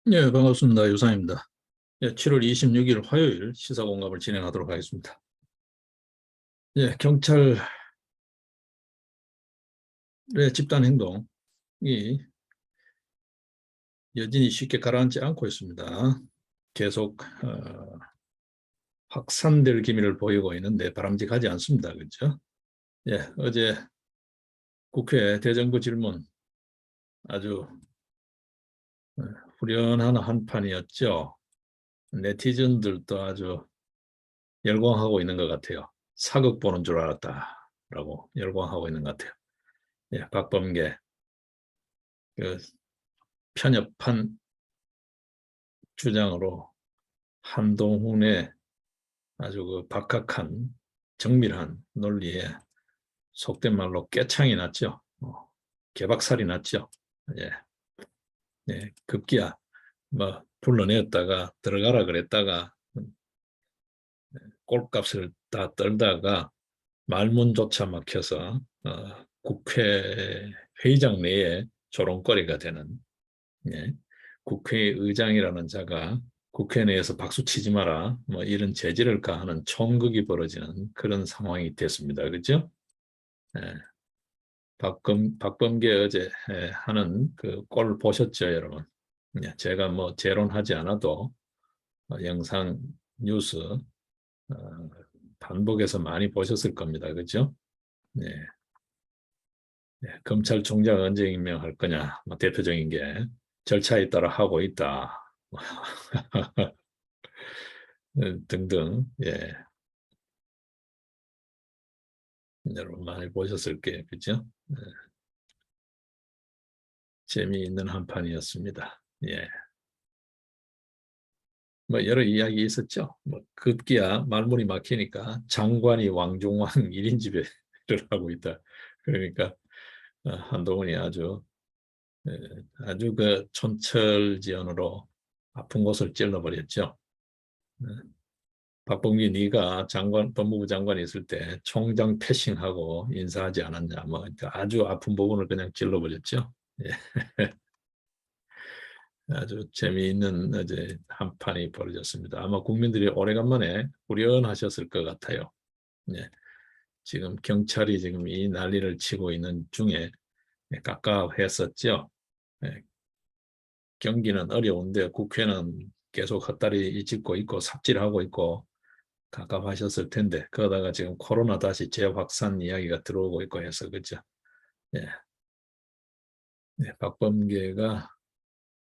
네, 반갑습니다. 유상입니다. 예, 7월 26일 화요일 시사공감을 진행하도록 하겠습니다. 예, 경찰의 집단 행동이 여전히 쉽게 가라앉지 않고 있습니다. 계속 확산될 기미를 보이고 있는데 바람직하지 않습니다. 그렇죠? 예, 어제 국회 대정부 질문 아주 어, 후련한 한판이었죠. 네티즌들도 아주 열광하고 있는 것 같아요. 사극 보는 줄 알았다라고 열광하고 있는 것 같아요. 예, 박범계 그 편협한 주장으로 한동훈의 아주 그 박학한 정밀한 논리에 속된 말로 깨창이 났죠. 개박살이 났죠. 예, 예, 급기야 뭐 불러내었다가 들어가라 그랬다가 꼴값을 다 떨다가 말문조차 막혀서 국회 회의장 내에 조롱거리가 되는, 예, 국회의장이라는 자가 국회 내에서 박수 치지 마라, 뭐 이런 제지를 가하는 총극이 벌어지는 그런 상황이 됐습니다. 그죠? 예, 박범계 어제 하는 그 꼴 보셨죠, 여러분? 예, 제가 뭐 재론하지 않아도 영상 뉴스 반복해서 많이 보셨을 겁니다. 그죠? 예, 예, 검찰총장 언제 임명할 거냐, 뭐 대표적인 게 절차에 따라 하고 있다. 등등, 예, 여러분 많이 보셨을 게 그죠? 예, 재미있는 한판이었습니다. 예, 뭐 여러 이야기 있었죠. 뭐 급기야 말문이 막히니까 장관이 왕중왕 1인 지배를 하고 있다. 그러니까 한동훈이 예, 아주 그 촌철지연으로 아픈 곳을 찔러버렸죠. 예, 박봉기 네가 법무부 장관이 있을 때 총장 패싱하고 인사하지 않았냐, 뭐 아주 아픈 부분을 그냥 찔러버렸죠. 예. 아주 재미있는 어제 한판이 벌어졌습니다. 아마 국민들이 오래간만에 후련하셨을 것 같아요. 예. 지금 경찰이 지금 이 난리를 치고 있는 중에 깝깝했었죠. 예. 경기는 어려운데 국회는 계속 헛다리 짚고 있고 삽질하고 있고 갑갑하셨을 텐데, 그러다가 지금 코로나 다시 재확산 이야기가 들어오고 있고 해서 그죠. 예. 네, 박범계가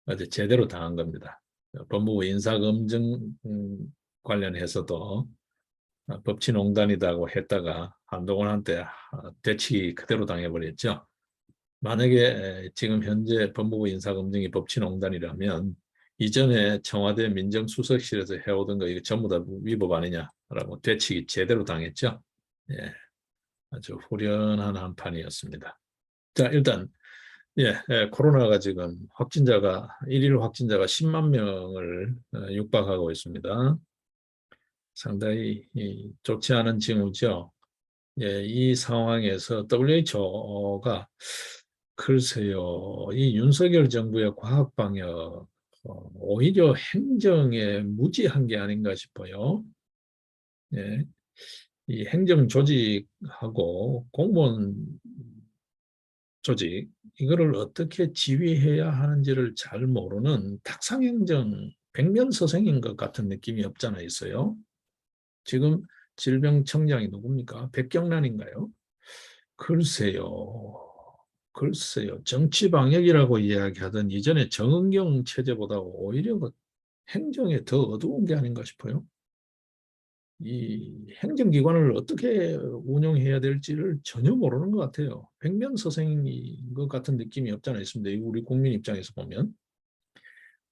어제 제대로 당한 겁니다. 법무부 인사검증 관련해서도 법치농단이라고 했다가 한동훈한테 대치 그대로 당해버렸죠. 만약에 지금 현재 법무부 인사검증이 법치농단이라면 이전에 청와대 민정수석실에서 해오던 거 이거 전부 다 위법 아니냐라고 되치기 제대로 당했죠. 예, 아주 후련한 한판이었습니다. 자, 일단 코로나가 지금 일일 확진자가 10만 명을 육박하고 있습니다. 상당히 좋지 않은 징후죠. 예, 이 상황에서 WHO가 글쎄요, 이 윤석열 정부의 과학 방역 오히려 행정에 무지한 게 아닌가 싶어요. 예, 이 행정 조직하고 공무원 조직 이거를 어떻게 지휘해야 하는지를 잘 모르는 탁상행정 백면서생인 것 같은 느낌이 없잖아 있어요. 지금 질병청장이 누굽니까? 백경란인가요? 글쎄요. 글쎄요. 정치 방역이라고 이야기하던 이전에 정은경 체제보다 오히려 그 행정에 더 어두운 게 아닌가 싶어요. 이 행정기관을 어떻게 운영해야 될지를 전혀 모르는 것 같아요. 백면서생인 것 같은 느낌이 없잖아 있습니다. 우리 국민 입장에서 보면.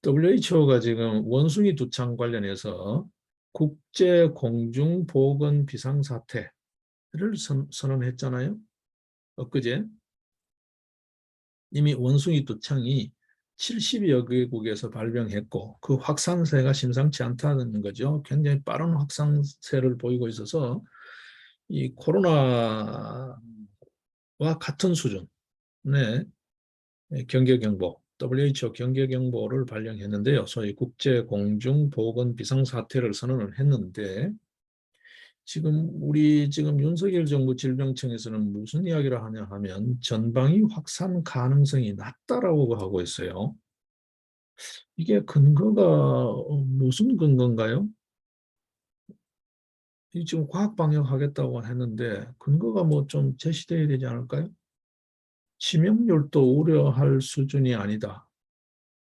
WHO가 지금 원숭이 두창 관련해서 국제공중보건 비상사태를 선언했잖아요. 엊그제. 이미 원숭이 두창이 70여 개국에서 발병했고 그 확산세가 심상치 않다는 거죠. 굉장히 빠른 확산세를 보이고 있어서 이 코로나와 같은 수준의 경계경보, WHO 경계경보를 발령했는데요. 소위 국제공중보건 비상사태를 선언을 했는데 지금 우리 지금 윤석열 정부 질병청에서는 무슨 이야기를 하냐 하면 전방위 확산 가능성이 낮다라고 하고 있어요. 이게 근거가 무슨 근거인가요? 이 지금 과학 방역하겠다고 했는데 근거가 뭐 좀 제시돼야 되지 않을까요? 치명률도 우려할 수준이 아니다.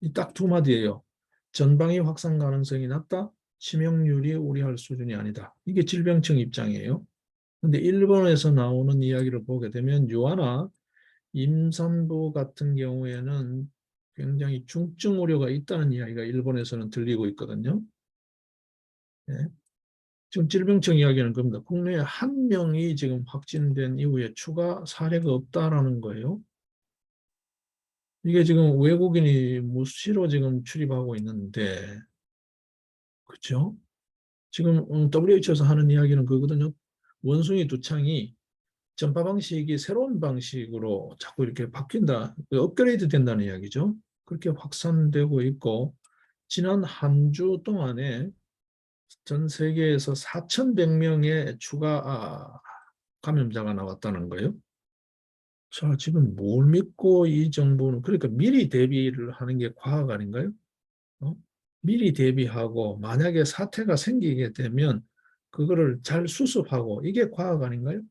이 딱 두 마디예요. 전방위 확산 가능성이 낮다. 치명률이 우려할 수준이 아니다. 이게 질병청 입장이에요. 근데 일본에서 나오는 이야기를 보게 되면 유아나 임산부 같은 경우에는 굉장히 중증 우려가 있다는 이야기가 일본에서는 들리고 있거든요. 예. 지금 질병청 이야기는 겁니다. 국내에 한 명이 지금 확진된 이후에 추가 사례가 없다라는 거예요. 이게 지금 외국인이 무시로 지금 출입하고 있는데, 그렇죠? 지금 WHO에서 하는 이야기는 그거거든요. 원숭이 두창이 전파 방식이 새로운 방식으로 자꾸 이렇게 바뀐다, 업그레이드 된다는 이야기죠. 그렇게 확산되고 있고, 지난 한 주 동안에 전 세계에서 4,100명의 추가 감염자가 나왔다는 거예요. 자, 지금 뭘 믿고 이 정부는, 그러니까 미리 대비를 하는 게 과학 아닌가요? 어? 미리 대비하고 만약에 사태가 생기게 되면 그거를 잘 수습하고 이게 과학 아닌가요?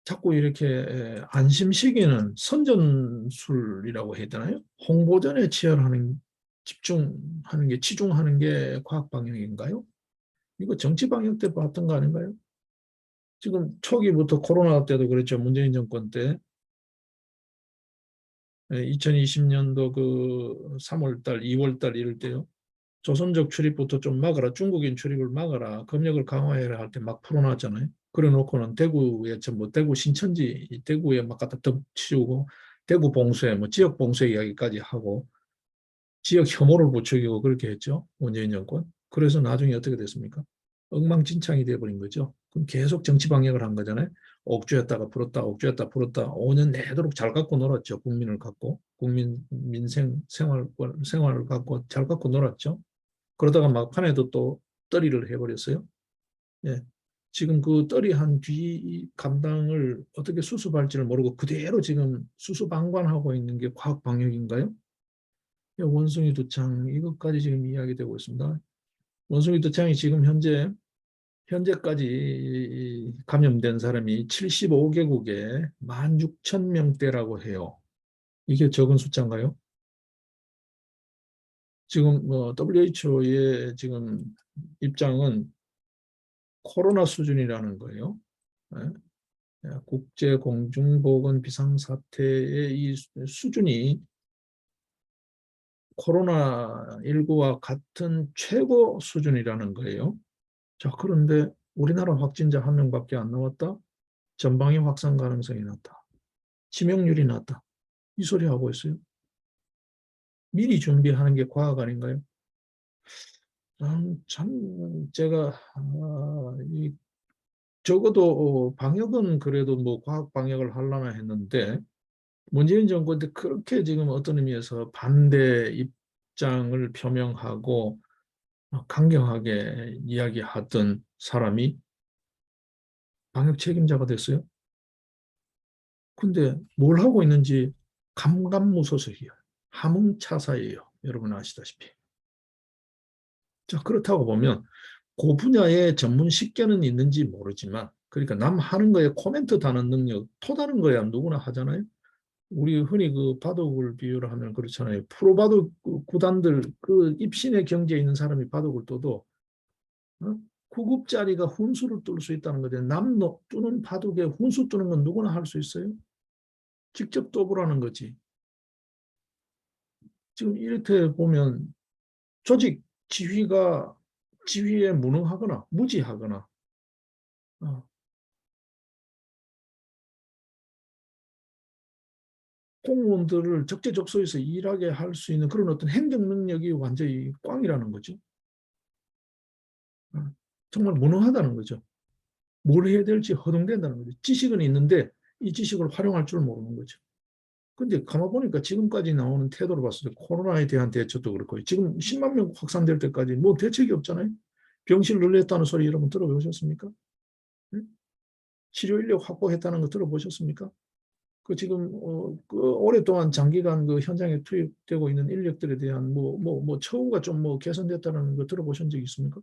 자꾸 이렇게 안심시키는 선전술이라고 해야 되나요? 홍보전에 치열하는, 집중하는 게, 치중하는 게 과학 방역인가요? 이거 정치 방역 때 봤던 거 아닌가요? 지금 초기부터 코로나 때도 그랬죠. 문재인 정권 때 2020년도 그 3월 달, 2월 달 이럴 때요. 조선족 출입부터 좀 막아라. 중국인 출입을 막아라. 검역을 강화해라 할 때 막 풀어놨잖아요. 그래 놓고는 대구에 전부 대구 신천지 대구에 막 갖다 덮치우고 대구 봉쇄 뭐 지역 봉쇄 이야기까지 하고 지역 혐오를 부추기고 그렇게 했죠. 문재인 정권. 그래서 나중에 어떻게 됐습니까? 엉망진창이 돼버린 거죠. 그럼 계속 정치 방역을 한 거잖아요. 옥죄었다가 풀었다, 옥죄었다 풀었다 5년 내도록 잘 갖고 놀았죠. 국민을 갖고 국민 민생 생활을 갖고 잘 갖고 놀았죠. 그러다가 막판에도 또 떨이를 해버렸어요. 예. 지금 그 떨이한 뒤 감당을 어떻게 수습할지를 모르고 그대로 지금 수수방관하고 있는 게 과학 방역인가요? 원숭이 두창 이것까지 지금 이야기되고 있습니다. 원숭이 두창이 지금 현재까지 감염된 사람이 75개국에 16,000명대라고 해요. 이게 적은 숫자인가요? 지금 뭐 WHO의 지금 입장은 코로나 수준이라는 거예요. 예? 국제공중보건 비상사태의 이 수준이 코로나19와 같은 최고 수준이라는 거예요. 자, 그런데 우리나라 확진자 한 명밖에 안 나왔다? 전방위 확산 가능성이 낮다. 치명률이 낮다. 이 소리 하고 있어요. 미리 준비하는 게 과학 아닌가요? 참 제가 적어도 방역은 그래도 뭐 과학 방역을 하려나 했는데 문재인 정권 때 그렇게 지금 어떤 의미에서 반대 입장을 표명하고 강경하게 이야기하던 사람이 방역 책임자가 됐어요. 근데 뭘 하고 있는지 감감무소속이에요. 함흥차사예요. 여러분 아시다시피. 자, 그렇다고 보면 그 분야의 전문 식견은 있는지 모르지만 그러니까 남 하는 거에 코멘트 다는 능력, 토다는 거야 누구나 하잖아요. 우리 흔히 그 바둑을 비유를 하면 그렇잖아요. 프로 바둑 구단들 그 입신의 경지에 있는 사람이 바둑을 둬도 9급짜리가 훈수를 뚫을 수 있다는 거죠. 남 뚜는 바둑에 훈수 뚜는 건 누구나 할 수 있어요. 직접 떠보라는 거지. 지금 이렇게 보면 조직 지휘에 무능하거나 무지하거나 어, 공무원들을 적재적소에서 일하게 할 수 있는 그런 어떤 행정 능력이 완전히 꽝이라는 거죠. 어, 정말 무능하다는 거죠. 뭘 해야 될지 허둥댄다는 거죠. 지식은 있는데 이 지식을 활용할 줄 모르는 거죠. 근데 가만 보니까 지금까지 나오는 태도를 봤을 때 코로나에 대한 대처도 그렇고 지금 10만 명 확산될 때까지 뭐 대책이 없잖아요. 병실 늘렸다는 소리 여러분 들어보셨습니까? 네? 치료 인력 확보했다는 거 들어보셨습니까? 그 지금 그 오랫동안 장기간 그 현장에 투입되고 있는 인력들에 대한 처우가 좀 뭐 개선됐다는 거 들어보신 적 있습니까?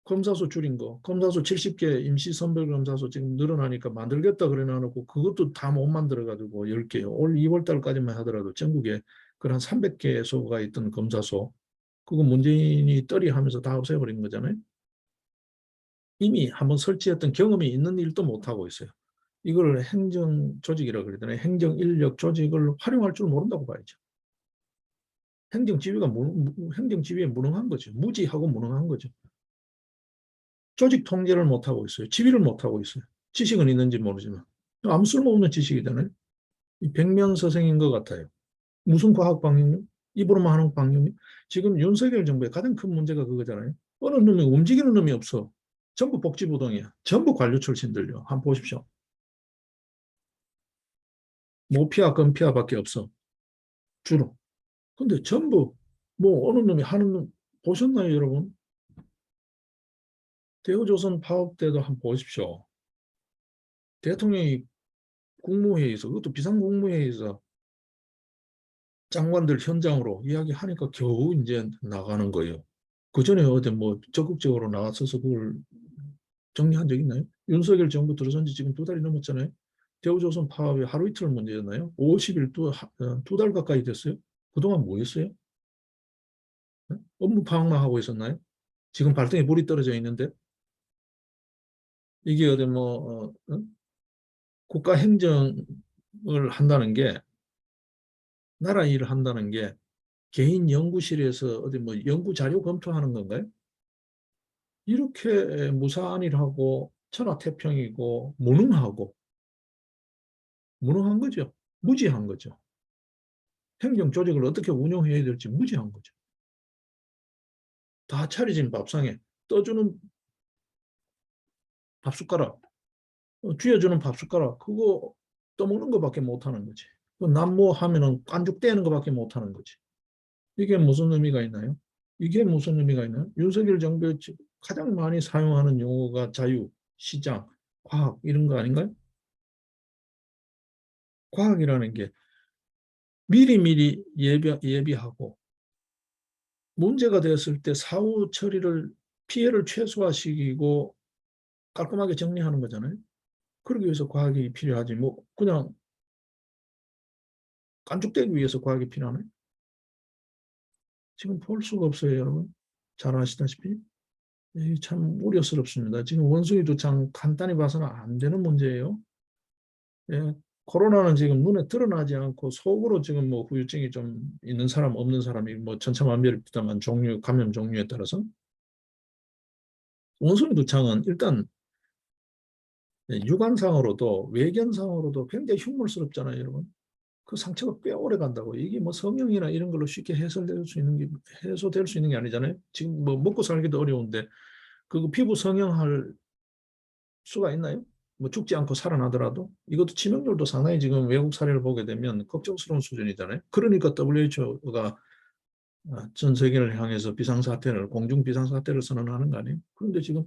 검사소 줄인 거, 검사소 70개 임시 선별 검사소 지금 늘어나니까 만들겠다 그래 놔놓고 그것도 다 못 만들어가지고 10개, 올 2월 달까지만 하더라도 전국에 그런 300개소가 있던 검사소, 그거 문재인이 떨이하면서 다 없애버린 거잖아요. 이미 한번 설치했던 경험이 있는 일도 못하고 있어요. 이걸 행정 조직이라고 그러잖아요. 행정 인력 조직을 활용할 줄 모른다고 봐야죠. 행정 지위에 무능한 거죠. 무지하고 무능한 거죠. 조직 통제를 못하고 있어요. 지휘를 못하고 있어요. 지식은 있는지 모르지만. 아무 쓸모없는 지식이잖아요. 100명 서생인 것 같아요. 무슨 과학 방향이요? 입으로만 하는 방향이요? 지금 윤석열 정부의 가장 큰 문제가 그거잖아요. 어느 놈이 움직이는 놈이 없어. 전부 복지부동이야. 전부 관료 출신들요. 한번 보십시오. 모피아, 건피아밖에 없어. 주로. 근데 전부 뭐 어느 놈이 하는 놈 보셨나요, 여러분? 대우조선 파업 때도 한번 보십시오. 대통령이 국무회의에서, 그것도 비상국무회의에서 장관들 현장으로 이야기하니까 겨우 이제 나가는 거예요. 그 전에 어디 뭐 적극적으로 나가서서 그걸 정리한 적 있나요? 윤석열 정부 들어선 지 지금 2달이 넘었잖아요. 대우조선 파업이 하루 이틀 문제였나요? 50일 두 달 가까이 됐어요. 그동안 뭐 했어요? 업무 파악만 하고 있었나요? 지금 발등에 불이 떨어져 있는데 이게 어디 국가 행정을 한다는 게, 나라 일을 한다는 게 개인 연구실에서 어디 뭐 연구 자료 검토하는 건가요? 이렇게 무사안일하고 천하태평이고 무능한 거죠. 무지한 거죠. 행정 조직을 어떻게 운영해야 될지 무지한 거죠. 다 차려진 밥상에 떠주는 밥숟가락, 쥐어주는 밥숟가락, 그거 떠먹는 것밖에 못하는 거지. 남모하면은 깐죽대는 것밖에 못하는 거지. 이게 무슨 의미가 있나요? 이게 무슨 의미가 있나요? 윤석열 정부의 가장 많이 사용하는 용어가 자유, 시장, 과학 이런 거 아닌가요? 과학이라는 게 미리미리 예비하고 문제가 되었을 때 사후 처리를 피해를 최소화시키고 깔끔하게 정리하는 거잖아요. 그러기 위해서 과학이 필요하지. 뭐 그냥 깐죽대기 위해서 과학이 필요하나요? 지금 볼 수가 없어요, 여러분. 잘 아시다시피. 참 우려스럽습니다. 지금 원숭이도 참 간단히 봐서는 안 되는 문제예요. 예, 코로나는 지금 눈에 드러나지 않고 속으로 지금 뭐 후유증이 좀 있는 사람 없는 사람이 뭐 천차만별입니다만 감염 종류에 따라서 원숭이 두창은 일단 육안상으로도 외견상으로도 굉장히 흉물스럽잖아요, 여러분. 그 상처가 꽤 오래 간다고. 이게 뭐 성형이나 이런 걸로 쉽게 해소될 수 있는 게 아니잖아요. 지금 뭐 먹고 살기도 어려운데 그 피부 성형할 수가 있나요? 뭐 죽지 않고 살아나더라도 이것도 치명률도 상당히 지금 외국 사례를 보게 되면 걱정스러운 수준이잖아요. 그러니까 WHO가 전 세계를 향해서 공중 비상사태를 선언하는 거 아니에요? 그런데 지금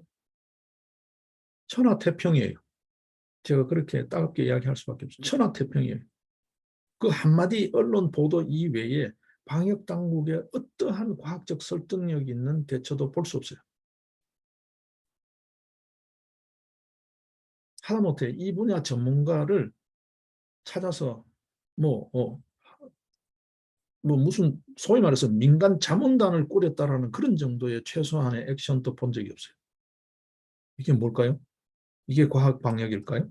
천하태평이에요. 제가 그렇게 따갑게 이야기할 수밖에 없어요. 천하태평이에요. 그 한마디 언론 보도 이외에 방역 당국의 어떠한 과학적 설득력 있는 대처도 볼 수 없어요. 하다못해 이 분야 전문가를 찾아서 뭐, 무슨 소위 말해서 민간 자문단을 꾸렸다라는 그런 정도의 최소한의 액션도 본 적이 없어요. 이게 뭘까요? 이게 과학 방역일까요?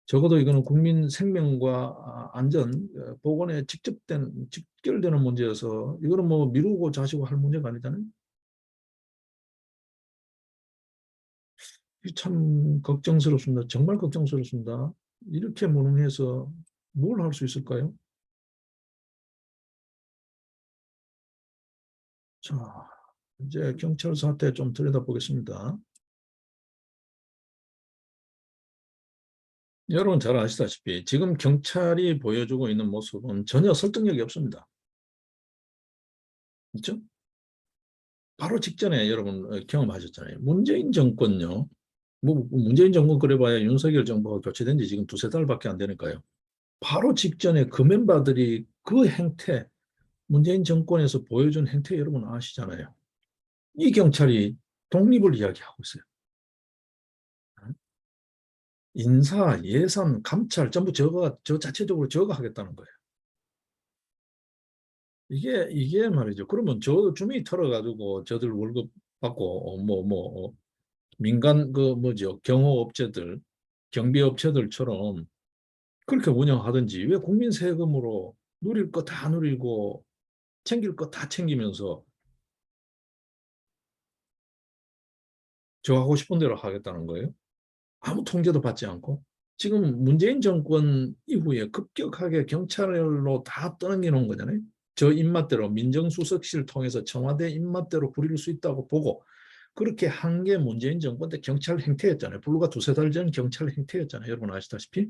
적어도 이거는 국민 생명과 안전, 보건에 직결되는 문제여서 이거는 뭐 미루고 자시고 할 문제가 아니잖아요. 참 걱정스럽습니다. 정말 걱정스럽습니다. 이렇게 무능해서 뭘 할 수 있을까요? 자, 이제 경찰 사태 좀 들여다보겠습니다. 여러분 잘 아시다시피 지금 경찰이 보여주고 있는 모습은 전혀 설득력이 없습니다. 그렇죠? 바로 직전에 여러분 경험하셨잖아요. 문재인 정권요. 뭐 문재인 정권 그래봐야 윤석열 정부가 교체된 지 지금 두세 달밖에 안 되니까요. 바로 직전에 그 멤버들이 그 행태, 문재인 정권에서 보여준 행태 여러분 아시잖아요. 이 경찰이 독립을 이야기하고 있어요. 인사, 예산, 감찰 전부 저 자체적으로 저거 하겠다는 거예요. 이게 말이죠. 그러면 저 주머니 털어가지고 저들 월급 받고 민간 그 뭐죠 경호업체들, 경비업체들처럼 그렇게 운영하든지 왜 국민 세금으로 누릴 거 다 누리고 챙길 거 다 챙기면서 저 하고 싶은 대로 하겠다는 거예요? 아무 통제도 받지 않고 지금 문재인 정권 이후에 급격하게 경찰로 다 떠넘겨 놓은 거잖아요. 저 입맛대로 민정수석실 통해서 청와대 입맛대로 부릴 수 있다고 보고 그렇게 한 게 문재인 정권 때 경찰 행태였잖아요. 불과 두세 달 전 경찰 행태였잖아요. 여러분 아시다시피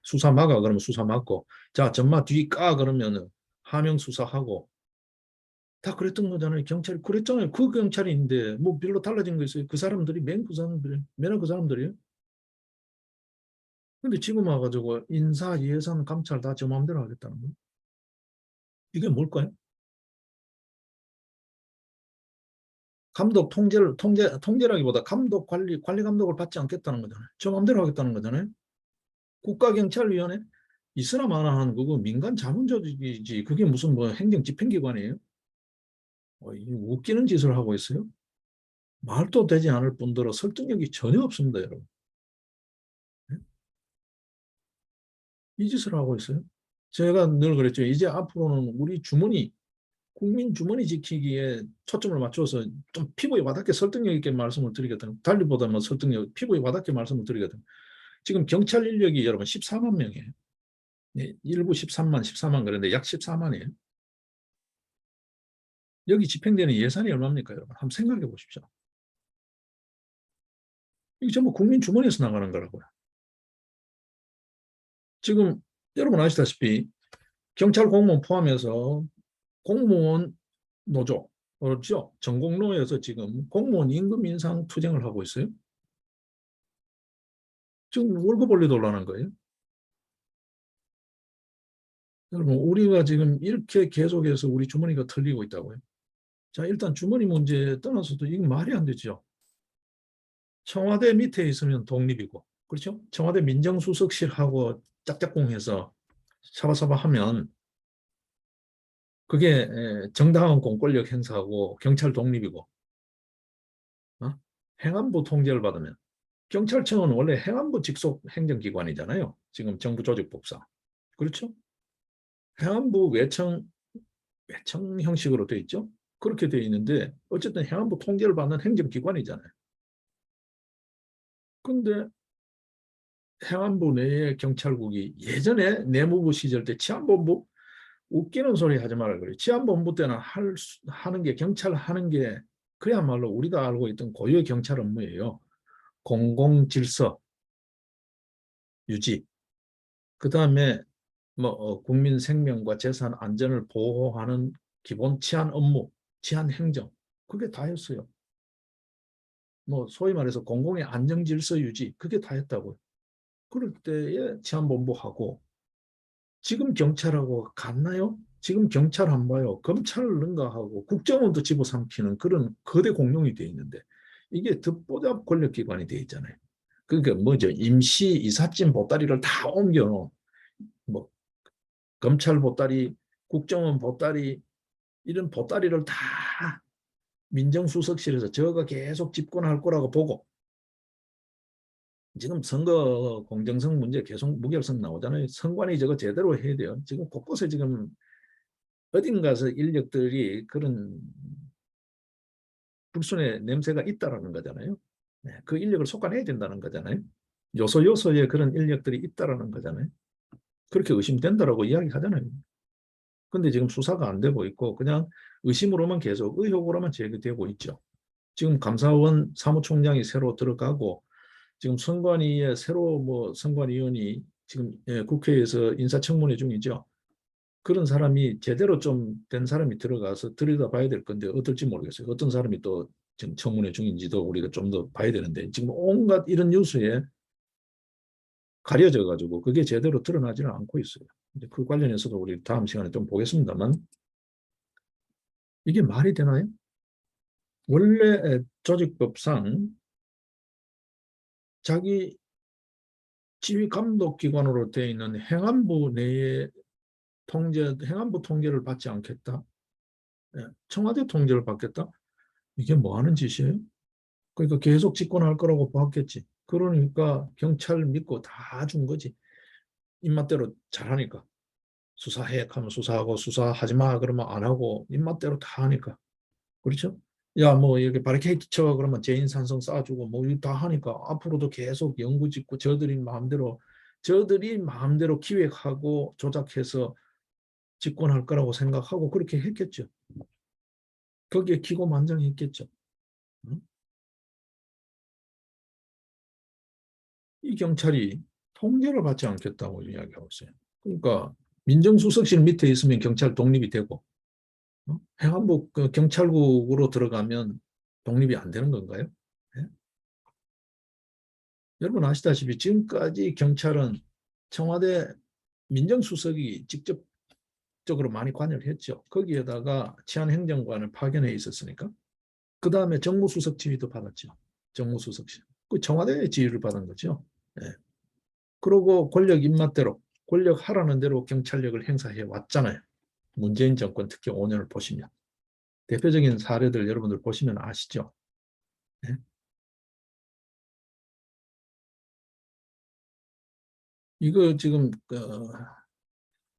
수사 막아 그러면 수사 막고 자 전마 뒤 까 그러면 하명 수사하고 다 그랬던 거잖아요. 경찰이 그랬잖아요. 그 경찰인데 뭐 별로 달라진 거 있어요. 그 사람들이 맨 그 사람들이 맨날 그 사람들이에요. 근데 지금 와가지고 인사, 예산, 감찰 다 저 마음대로 하겠다는 거예요. 이게 뭘까요? 감독 통제라기보다 감독 관리 감독을 받지 않겠다는 거잖아요. 저 마음대로 하겠다는 거잖아요. 국가경찰위원회 이스나 마나한 그거 민간 자문조직이지 그게 무슨 뭐 행정 집행기관이에요? 웃기는 짓을 하고 있어요. 말도 되지 않을 뿐더러 설득력이 전혀 없습니다, 여러분. 네? 이 짓을 하고 있어요. 제가 늘 그랬죠. 이제 앞으로는 우리 주머니 국민 주머니 지키기에 초점을 맞춰서 좀 피부에 와닿게 설득력 있게 말씀을 드리거든요. 달리보다는 설득력, 피부에 와닿게 말씀을 드리거든요. 지금 경찰 인력이 여러분 14만 명이에요. 네, 일부 13만, 14만 그런데 약 14만이에요. 여기 집행되는 예산이 얼마입니까, 여러분? 한번 생각해 보십시오. 이게 전부 국민 주머니에서 나가는 거라고요. 지금 여러분 아시다시피 경찰 공무원 포함해서 공무원 노조, 그렇죠? 전공로에서 지금 공무원 임금 인상 투쟁을 하고 있어요. 지금 월급 올려달라는 거예요. 여러분, 우리가 지금 이렇게 계속해서 우리 주머니가 털리고 있다고요. 자, 일단 주머니 문제 떠나서도 이건 말이 안 되죠. 청와대 밑에 있으면 독립이고, 그렇죠? 청와대 민정수석실하고 짝짝꿍해서 사바사바 하면 그게 정당한 공권력 행사하고 경찰 독립이고, 어? 행안부 통제를 받으면 경찰청은 원래 행안부 직속 행정기관이잖아요. 지금 정부 조직법상. 그렇죠? 행안부 외청 형식으로 돼 있죠. 그렇게 돼 있는데 어쨌든 행안부 통제를 받는 행정기관이잖아요. 근데 행안부 내에 경찰국이 예전에 내무부 시절 때 치안본부 웃기는 소리 하지 말라 그래요. 치안본부 때는 하는 게 경찰 하는 게 그야말로 우리가 알고 있던 고유의 경찰 업무예요. 공공질서 유지. 그 다음에 뭐 국민 생명과 재산 안전을 보호하는 기본 치안 업무, 치안 행정 그게 다였어요. 뭐 소위 말해서 공공의 안정 질서 유지 그게 다였다고요. 그럴 때에 치안본부하고 지금 경찰하고 같나요? 지금 경찰 안 봐요. 검찰을 능가하고 국정원도 집어삼키는 그런 거대 공룡이 돼 있는데 이게 듣보잡 권력기관이 돼 있잖아요. 그러니까 뭐죠? 임시 이삿짐 보따리를 다 옮겨 뭐 검찰 보따리, 국정원 보따리 이런 보따리를 다 민정수석실에서 저가 계속 집권할 거라고 보고 지금 선거 공정성 문제 계속 무결성 나오잖아요. 선관위 저거 제대로 해야 돼요. 지금 곳곳에 지금 어딘가서 인력들이 그런 불순의 냄새가 있다라는 거잖아요. 네, 그 인력을 솎아내야 된다는 거잖아요. 요소 요소에 그런 인력들이 있다라는 거잖아요. 그렇게 의심된다라고 이야기하잖아요. 근데 지금 수사가 안 되고 있고 그냥 의심으로만 계속 의혹으로만 제기되고 있죠. 지금 감사원 사무총장이 새로 들어가고 지금 선관위에 새로 뭐 선관위원이 지금 국회에서 인사청문회 중이죠. 그런 사람이 제대로 좀 된 사람이 들어가서 들여다봐야 될 건데 어떨지 모르겠어요. 어떤 사람이 또 지금 청문회 중인지도 우리가 좀 더 봐야 되는데 지금 온갖 이런 뉴스에 가려져 가지고 그게 제대로 드러나지는 않고 있어요. 이제 그 관련해서도 우리 다음 시간에 좀 보겠습니다만 이게 말이 되나요? 원래 조직법상 자기 지휘 감독 기관으로 되어 있는 행안부 내에 행안부 통제를 받지 않겠다. 청와대 통제를 받겠다. 이게 뭐 하는 짓이에요? 그러니까 계속 집권할 거라고 봤겠지. 그러니까 경찰 믿고 다 준 거지. 입맛대로 잘하니까. 수사해 하면 수사하고 수사하지 마 그러면 안 하고 입맛대로 다 하니까. 그렇죠? 야, 뭐 이렇게 바리케이트 쳐 그러면 재인산성 쏴주고 뭐 이거 다 하니까 앞으로도 계속 연구 짓고 저들이 마음대로 기획하고 조작해서 집권할 거라고 생각하고 그렇게 했겠죠. 거기에 기고만장했겠죠. 응? 이 경찰이 통제를 받지 않겠다고 이야기하고 있어요. 그러니까 민정수석실 밑에 있으면 경찰 독립이 되고 행안부 경찰국으로 들어가면 독립이 안 되는 건가요? 네? 여러분 아시다시피 지금까지 경찰은 청와대 민정수석이 직접적으로 많이 관여를 했죠. 거기에다가 치안행정관을 파견해 있었으니까. 그 다음에 정무수석 지위도 받았죠. 정무수석실. 그 청와대의 지위를 받은 거죠. 네. 그러고 권력 입맛대로 권력 하라는 대로 경찰력을 행사해 왔잖아요. 문재인 정권 특히 5년을 보시면. 대표적인 사례들 여러분들 보시면 아시죠? 네? 이거 지금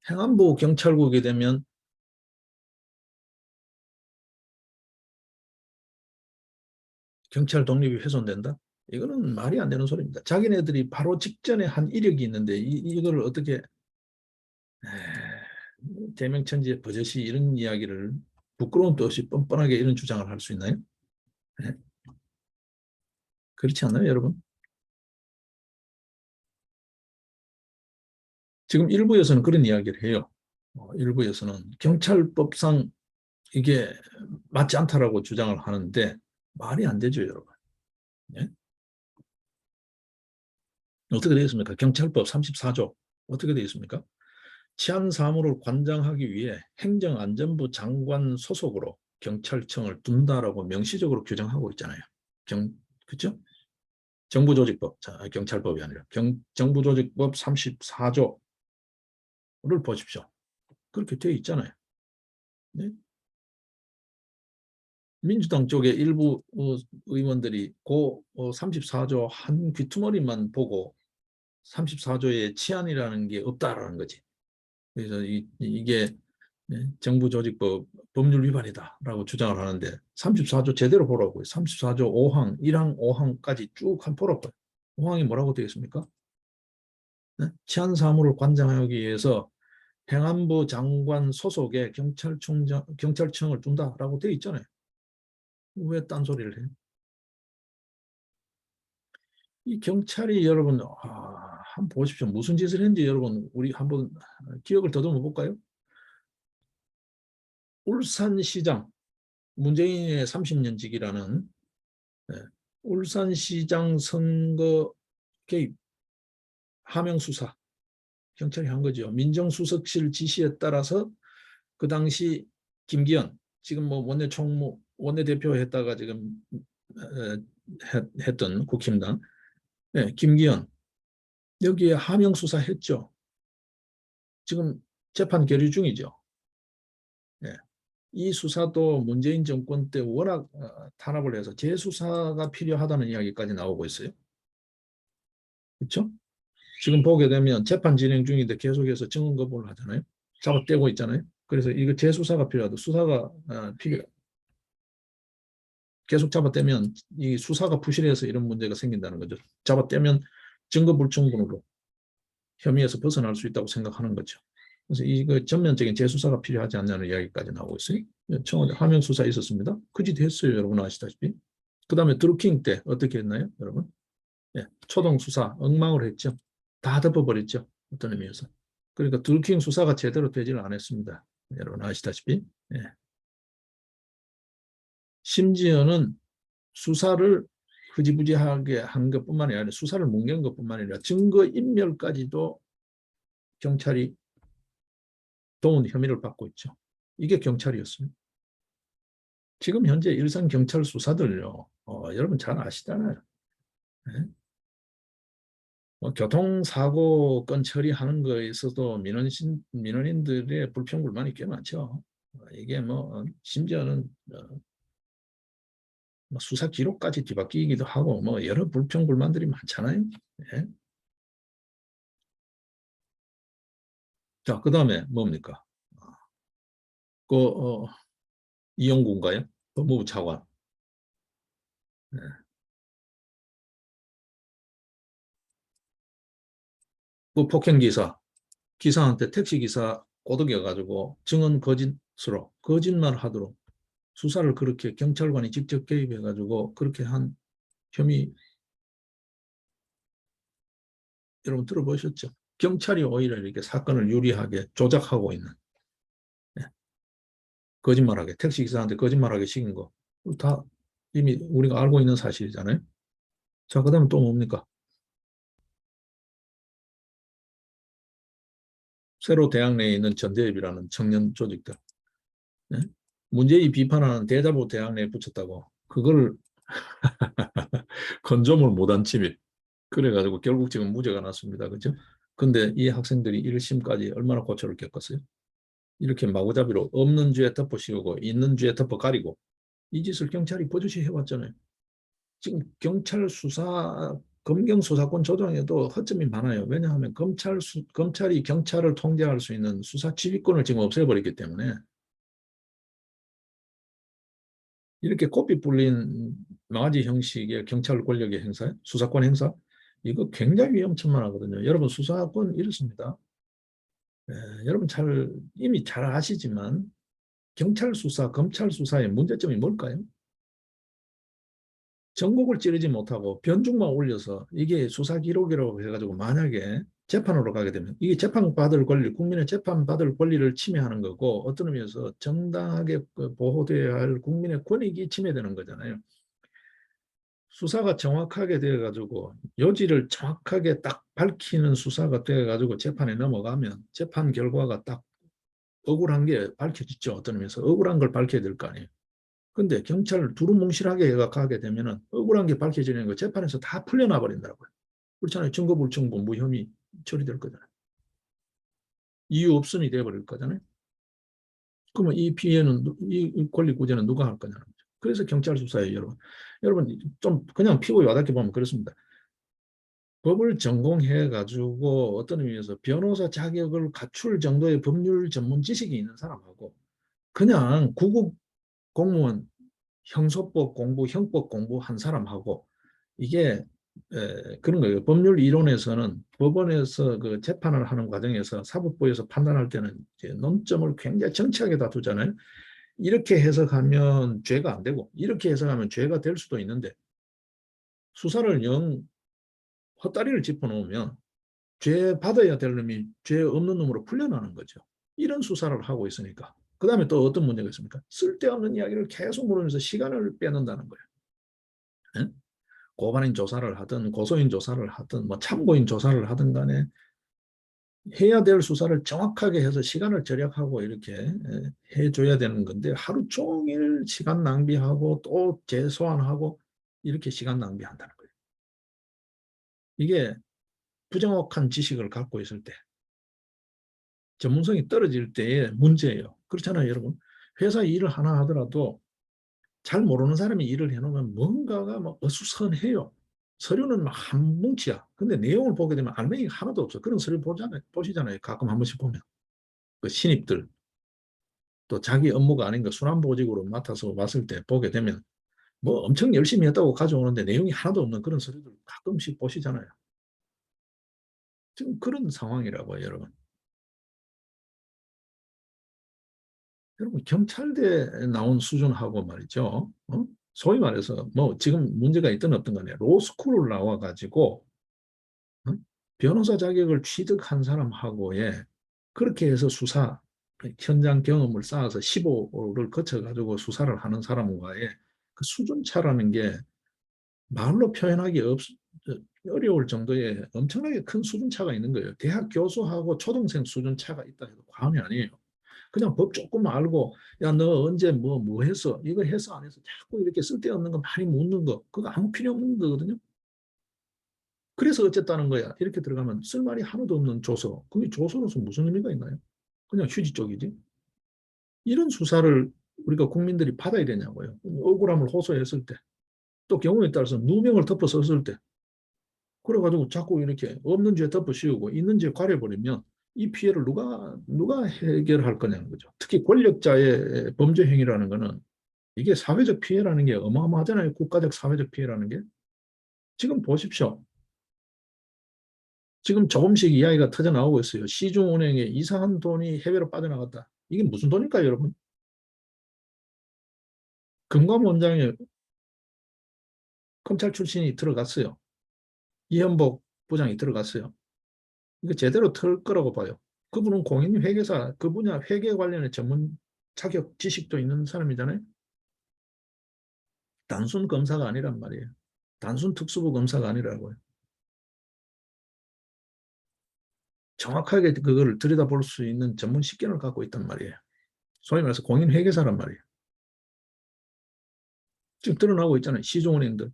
행안부 경찰국이 되면 경찰 독립이 훼손된다? 이거는 말이 안 되는 소리입니다. 자기네들이 바로 직전에 한 이력이 있는데 이거를 어떻게 대명천지에 버젓이 이런 이야기를 부끄러운 도 없이 뻔뻔하게 이런 주장을 할 수 있나요? 네? 그렇지 않나요, 여러분? 지금 일부에서는 그런 이야기를 해요. 일부에서는 경찰법상 이게 맞지 않다라고 주장을 하는데 말이 안 되죠, 여러분. 네? 어떻게 되어 있습니까? 경찰법 34조 어떻게 되어 있습니까? 치안 사무를 관장하기 위해 행정안전부 장관 소속으로 경찰청을 둔다라고 명시적으로 규정하고 있잖아요. 그렇죠? 정부조직법, 경찰법이 아니라 정부조직법 34조를 보십시오. 그렇게 되어 있잖아요. 네? 민주당 쪽의 일부 의원들이 그 34조 한 귀투머리만 보고 34조에 치안이라는 게 없다라는 거지. 그래서 이게 정부조직법 법률 위반이다라고 주장을 하는데 34조 제대로 보라고요. 34조 5항, 1항, 5항까지 쭉 한 보라고요. 5항이 뭐라고 되어 있습니까? 네? 치안 사무를 관장하기 위해서 행안부 장관 소속의 경찰청을 둔다라고 되어 있잖아요. 왜 딴소리를 해요? 이 경찰이 여러분 한번 보십시오. 무슨 짓을 했는지 여러분 우리 한번 기억을 더듬어 볼까요? 울산시장 문재인의 30년직이라는 울산시장 선거 개입 하명 수사 경찰이 한 거죠. 민정수석실 지시에 따라서 그 당시 김기현 지금 뭐 원내대표 했다가 지금 했던 국힘당 김기현 여기에 하명 수사했죠. 지금 재판 계류 중이죠. 예. 이 수사도 문재인 정권 때 워낙 탄압을 해서 재수사가 필요하다는 이야기까지 나오고 있어요. 그렇죠? 지금 보게 되면 재판 진행 중인데 계속해서 증언 거부를 하잖아요. 잡아떼고 있잖아요. 그래서 이거 재수사가 필요하다. 수사가 계속 잡아떼면 이 수사가 부실해서 이런 문제가 생긴다는 거죠. 잡아떼면 증거 불충분으로 혐의에서 벗어날 수 있다고 생각하는 거죠. 그래서 이거 전면적인 재수사가 필요하지 않냐는 이야기까지 나오고 있어요. 청와대 하명 수사 있었습니다. 그 짓 했어요. 여러분 아시다시피. 그 다음에 드루킹 때 어떻게 했나요? 여러분? 예, 초동 수사 엉망을 했죠. 다 덮어버렸죠. 어떤 의미에서. 그러니까 들킨 수사가 제대로 되지를 않았습니다. 여러분 아시다시피. 예. 심지어는 수사를 흐지부지하게 한 것뿐만이 아니라 수사를 뭉갠 것뿐만 아니라 증거인멸까지도 경찰이 도운 혐의를 받고 있죠. 이게 경찰이었습니다. 지금 현재 일선 경찰 수사들요. 여러분 잘 아시잖아요. 네? 교통사고 건 처리하는 거에 있어도 민원인들의 불평불만이 꽤 많죠. 이게 심지어는 수사 기록까지 뒤바뀌기도 하고 여러 불평불만들이 많잖아요. 네? 자, 그 다음에 뭡니까? 그 이용구인가요? 법무부 차관. 네. 그 폭행기사, 기사한테 택시기사 꼬드겨가지고 증언 거짓으로 거짓말 하도록 수사를 그렇게 경찰관이 직접 개입해가지고 그렇게 한 혐의 여러분 들어보셨죠? 경찰이 오히려 이렇게 사건을 유리하게 조작하고 있는 네. 거짓말하게 택시기사한테 거짓말하게 시킨 거 다 이미 우리가 알고 있는 사실이잖아요. 자, 그 다음에 또 뭡니까? 새로 대학 내에 있는 전대협이라는 청년 조직들. 네? 문재인 비판하는 대자보 대학 내에 붙였다고. 그걸 건조물 무단 침입. 그래가지고 결국 지금 무죄가 났습니다. 그죠? 근데 이 학생들이 1심까지 얼마나 고초를 겪었어요? 이렇게 마구잡이로 없는 죄 덮어 씌우고 있는 죄 덮어 가리고 이 짓을 경찰이 버젓이 해왔잖아요. 지금 경찰 수사, 검경 수사권 조정에도 허점이 많아요. 왜냐하면 검찰이 경찰을 통제할 수 있는 수사 지휘권을 지금 없애버렸기 때문에 이렇게 고삐 뿔린 망아지 형식의 경찰 권력의 행사, 수사권 행사, 이거 굉장히 위험천만하거든요. 여러분 수사권 이렇습니다. 여러분 이미 잘 아시지만 경찰 수사, 검찰 수사의 문제점이 뭘까요? 전곡을 찌르지 못하고 변죽만 올려서 이게 수사 기록이라고 해가지고 만약에 재판으로 가게 되면 이게 재판받을 권리, 국민의 재판받을 권리를 침해하는 거고 어떤 의미에서 정당하게 보호돼야 할 국민의 권익이 침해되는 거잖아요. 수사가 정확하게 돼가지고 요지를 정확하게 딱 밝히는 수사가 돼가지고 재판에 넘어가면 재판 결과가 딱 억울한 게 밝혀지죠. 어떤 의미에서 억울한 걸 밝혀야 될 거 아니에요. 근데 경찰을 두루뭉실하게 가게 되면은 억울한 게 밝혀지는 거 재판에서 다 풀려나 버린다고요. 그렇잖아요. 증거불충분 무혐의 처리될 거잖아요. 이유 없음이 돼버릴 거잖아요. 그러면 이 피해는 이 권리 구제는 누가 할 거냐는 거죠. 그래서 경찰 수사에 여러분, 좀 그냥 피고 와닿게 보면 그렇습니다. 법을 전공해 가지고 어떤 의미에서 변호사 자격을 갖출 정도의 법률 전문 지식이 있는 사람하고 그냥 구급 공무원 형소법 공부, 형법 공부한 사람하고 이게 그런 거예요. 법률 이론에서는 법원에서 그 재판을 하는 과정에서 사법부에서 판단할 때는 이제 논점을 굉장히 정치하게 다투잖아요. 이렇게 해석하면 죄가 안 되고 이렇게 해석하면 죄가 될 수도 있는데 수사를 헛다리를 짚어놓으면 죄 받아야 될 놈이 죄 없는 놈으로 풀려나는 거죠. 이런 수사를 하고 있으니까. 그 다음에 또 어떤 문제가 있습니까? 쓸데없는 이야기를 계속 물으면서 시간을 빼놓는다는 거예요. 네? 고발인 조사를 하든 고소인 조사를 하든 참고인 조사를 하든 간에 해야 될 수사를 정확하게 해서 시간을 절약하고 이렇게 해줘야 되는 건데 하루 종일 시간 낭비하고 또 재소환하고 이렇게 시간 낭비한다는 거예요. 이게 부정확한 지식을 갖고 있을 때 전문성이 떨어질 때의 문제예요. 그렇잖아요, 여러분. 회사 일을 하나 하더라도 잘 모르는 사람이 일을 해놓으면 뭔가가 막 어수선해요. 서류는 막 한 뭉치야. 근데 내용을 보게 되면 알맹이가 하나도 없어. 그런 서류 보시잖아요. 가끔 한 번씩 보면. 그 신입들, 또 자기 업무가 아닌 거 순환보직으로 맡아서 왔을 때 보게 되면 뭐 엄청 열심히 했다고 가져오는데 내용이 하나도 없는 그런 서류들 가끔씩 보시잖아요. 지금 그런 상황이라고요, 여러분. 여러분, 경찰대 나온 수준하고 말이죠. 소위 말해서 뭐 지금 문제가 있든 없든 간에 로스쿨을 나와가지고 어? 변호사 자격을 취득한 사람하고의 그렇게 해서 수사 현장 경험을 쌓아서 15를 거쳐가지고 수사를 하는 사람과의 그 수준 차라는 게 말로 표현하기 어려울 정도의 엄청나게 큰 수준 차가 있는 거예요. 대학 교수하고 초등생 수준 차가 있다 해도 과언이 아니에요. 그냥 법 조금 알고 야 너 언제 뭐 했어? 이거 했어 안 했어? 자꾸 이렇게 쓸데없는 거 많이 묻는 거 그거 아무 필요 없는 거거든요. 그래서 어쨌다는 거야. 이렇게 들어가면 쓸 말이 하나도 없는 조서. 그게 조서로서 무슨 의미가 있나요? 그냥 휴지 쪽이지. 이런 수사를 우리가 국민들이 받아야 되냐고요. 억울함을 호소했을 때, 또 경우에 따라서 누명을 덮어 썼을 때, 그래가지고 자꾸 이렇게 없는 죄 덮어 씌우고 있는 죄 가려버리면 이 피해를 누가 해결할 거냐는 거죠. 특히 권력자의 범죄 행위라는 거는 이게 사회적 피해라는 게 어마어마하잖아요. 국가적 사회적 피해라는 게. 지금 보십시오. 지금 조금씩 이야기가 터져 나오고 있어요. 시중은행에 이상한 돈이 해외로 빠져나갔다. 이게 무슨 돈일까요, 여러분? 금감원장에 검찰 출신이 들어갔어요. 이현복 부장이 들어갔어요. 이거 제대로 털 거라고 봐요. 그분은 공인회계사, 그 분야 회계 관련의 전문 자격 지식도 있는 사람이잖아요. 단순 검사가 아니란 말이에요. 단순 특수부 검사가 아니라고요. 정확하게 그거를 들여다볼 수 있는 전문 식견을 갖고 있단 말이에요. 소위 말해서 공인회계사란 말이에요. 지금 드러나고 있잖아요. 시중은행들.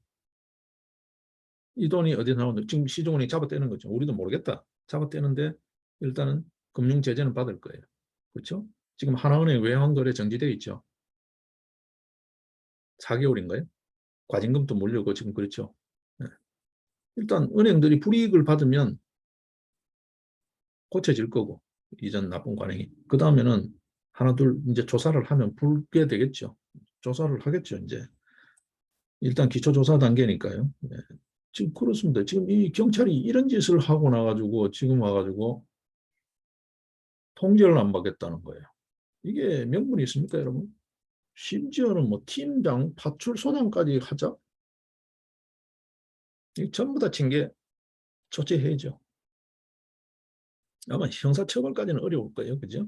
이 돈이 어디서 나오는데 지금 시중은행이 잡아떼는 거죠. 우리도 모르겠다. 잡아떼는데 일단은 금융 제재는 받을 거예요. 그렇죠? 지금 하나은행 외환거래 정지되어 있죠. 4개월인가요? 과징금도 몰려고 지금 그렇죠. 네. 일단 은행들이 불이익을 받으면 고쳐질 거고 이전 나쁜 관행이. 그 다음에는 하나 둘 이제 조사를 하면 불게 되겠죠. 조사를 하겠죠. 이제 일단 기초조사 단계니까요. 네. 지금 그렇습니다. 지금 이 경찰이 이런 짓을 하고 나가지고 지금 와가지고 통제를 안 받겠다는 거예요. 이게 명분이 있습니까, 여러분? 심지어는 뭐 팀장, 파출소장까지 하자? 이 전부 다 징계 조치해야죠. 아마 형사처벌까지는 어려울 거예요, 그죠?